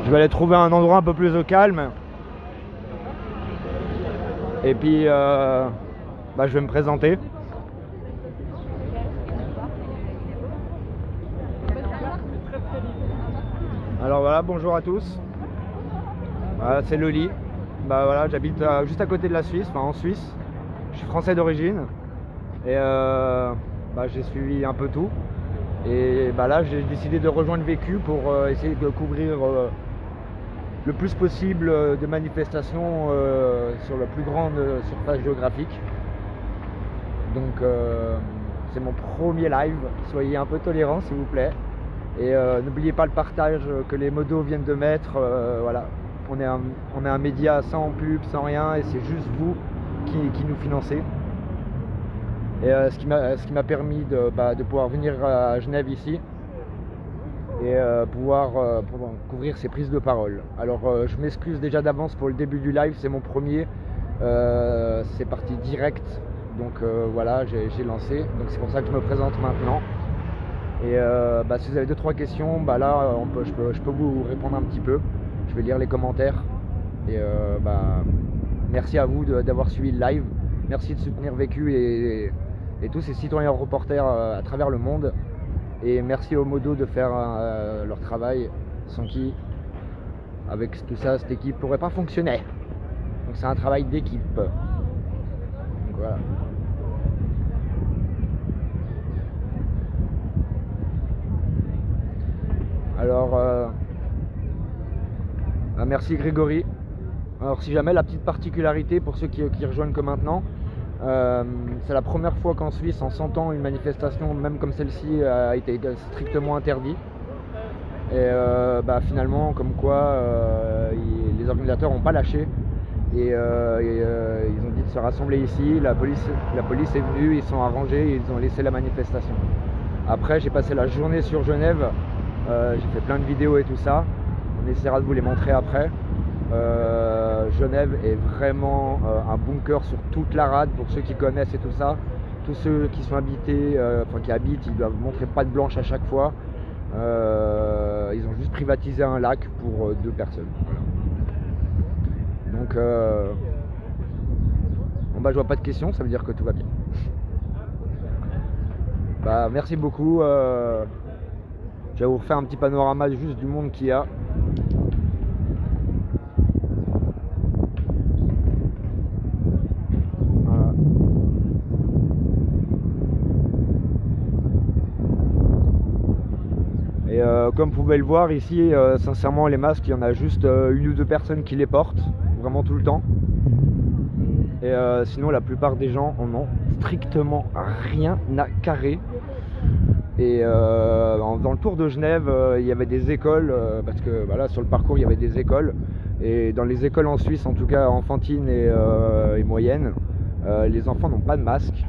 Je vais aller trouver un endroit un peu plus au calme. Et puis je vais me présenter. Alors voilà, bonjour à tous. C'est Loli. Voilà, j'habite juste à côté de la Suisse, en Suisse. Je suis français d'origine. Et j'ai suivi un peu tout. Et là j'ai décidé de rejoindre Vécu pour essayer de couvrir le plus possible de manifestations sur la plus grande surface géographique. Donc c'est mon premier live, soyez un peu tolérants s'il vous plaît. Et n'oubliez pas le partage que les modos viennent de mettre. Voilà, on est un média sans pub, sans rien, et c'est juste vous qui nous financez. Et ce qui m'a permis de pouvoir venir à Genève ici et pouvoir couvrir ces prises de parole. Alors je m'excuse déjà d'avance pour le début du live, c'est mon premier, c'est parti direct, donc voilà, j'ai lancé, donc c'est pour ça que je me présente maintenant. Et si vous avez 2-3 questions, là je peux vous répondre un petit peu, je vais lire les commentaires. Et merci à vous d'avoir suivi le live, merci de soutenir Vécu et tous ces citoyens reporters à travers le monde. Et merci aux modos de faire leur travail, sans qui, avec tout ça, cette équipe pourrait pas fonctionner. Donc c'est un travail d'équipe. Donc voilà. Alors, merci Grégory. Alors si jamais, la petite particularité pour ceux qui rejoignent que maintenant, c'est la première fois qu'en Suisse, en 100 ans, une manifestation, même comme celle-ci, a été strictement interdite. Et finalement, comme quoi, les organisateurs n'ont pas lâché. Et ils ont dit de se rassembler ici. La police est venue, ils sont arrangés et ils ont laissé la manifestation. Après, j'ai passé la journée sur Genève. J'ai fait plein de vidéos et tout ça. On essaiera de vous les montrer après. Genève est vraiment un bunker sur toute la rade pour ceux qui connaissent et tout ça. Tous ceux qui sont habités, qui habitent, ils doivent montrer patte blanche à chaque fois. Ils ont juste privatisé un lac pour 2 personnes. Voilà. Donc bon, bah, je vois pas de questions, ça veut dire que tout va bien. Bah, merci beaucoup. Je vais vous refaire un petit panorama juste du monde qu'il y a. Voilà. Et comme vous pouvez le voir ici, sincèrement les masques, il y en a juste une ou deux personnes qui les portent, vraiment tout le temps. Et sinon la plupart des gens en ont strictement rien à carrer. Et dans le tour de Genève, il y avait des écoles, parce que voilà, sur le parcours il y avait des écoles. Et dans les écoles en Suisse, en tout cas enfantines et moyennes, les enfants n'ont pas de masque.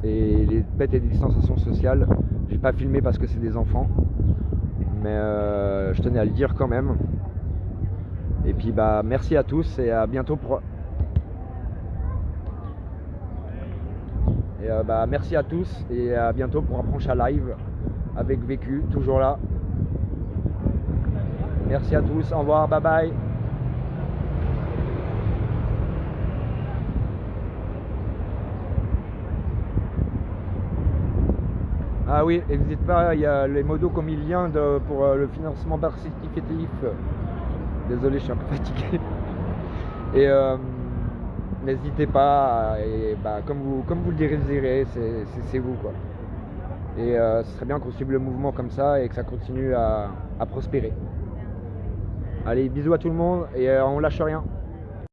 Et les pètes et des distanciations sociales, j'ai pas filmé parce que c'est des enfants. Mais je tenais à le dire quand même. Et puis bah merci à tous et à bientôt pour... Et bah merci à tous et à bientôt pour un prochain live avec Vécu, toujours là. Merci à tous, au revoir, bye bye. Ah oui, et n'hésitez pas, il y a les modos comme il vient pour le financement participatif. Désolé, je suis un peu fatigué. Et n'hésitez pas, et bah, comme vous le désirez, c'est vous quoi. Et ce serait bien qu'on suive le mouvement comme ça et que ça continue à prospérer. Allez, bisous à tout le monde et on lâche rien.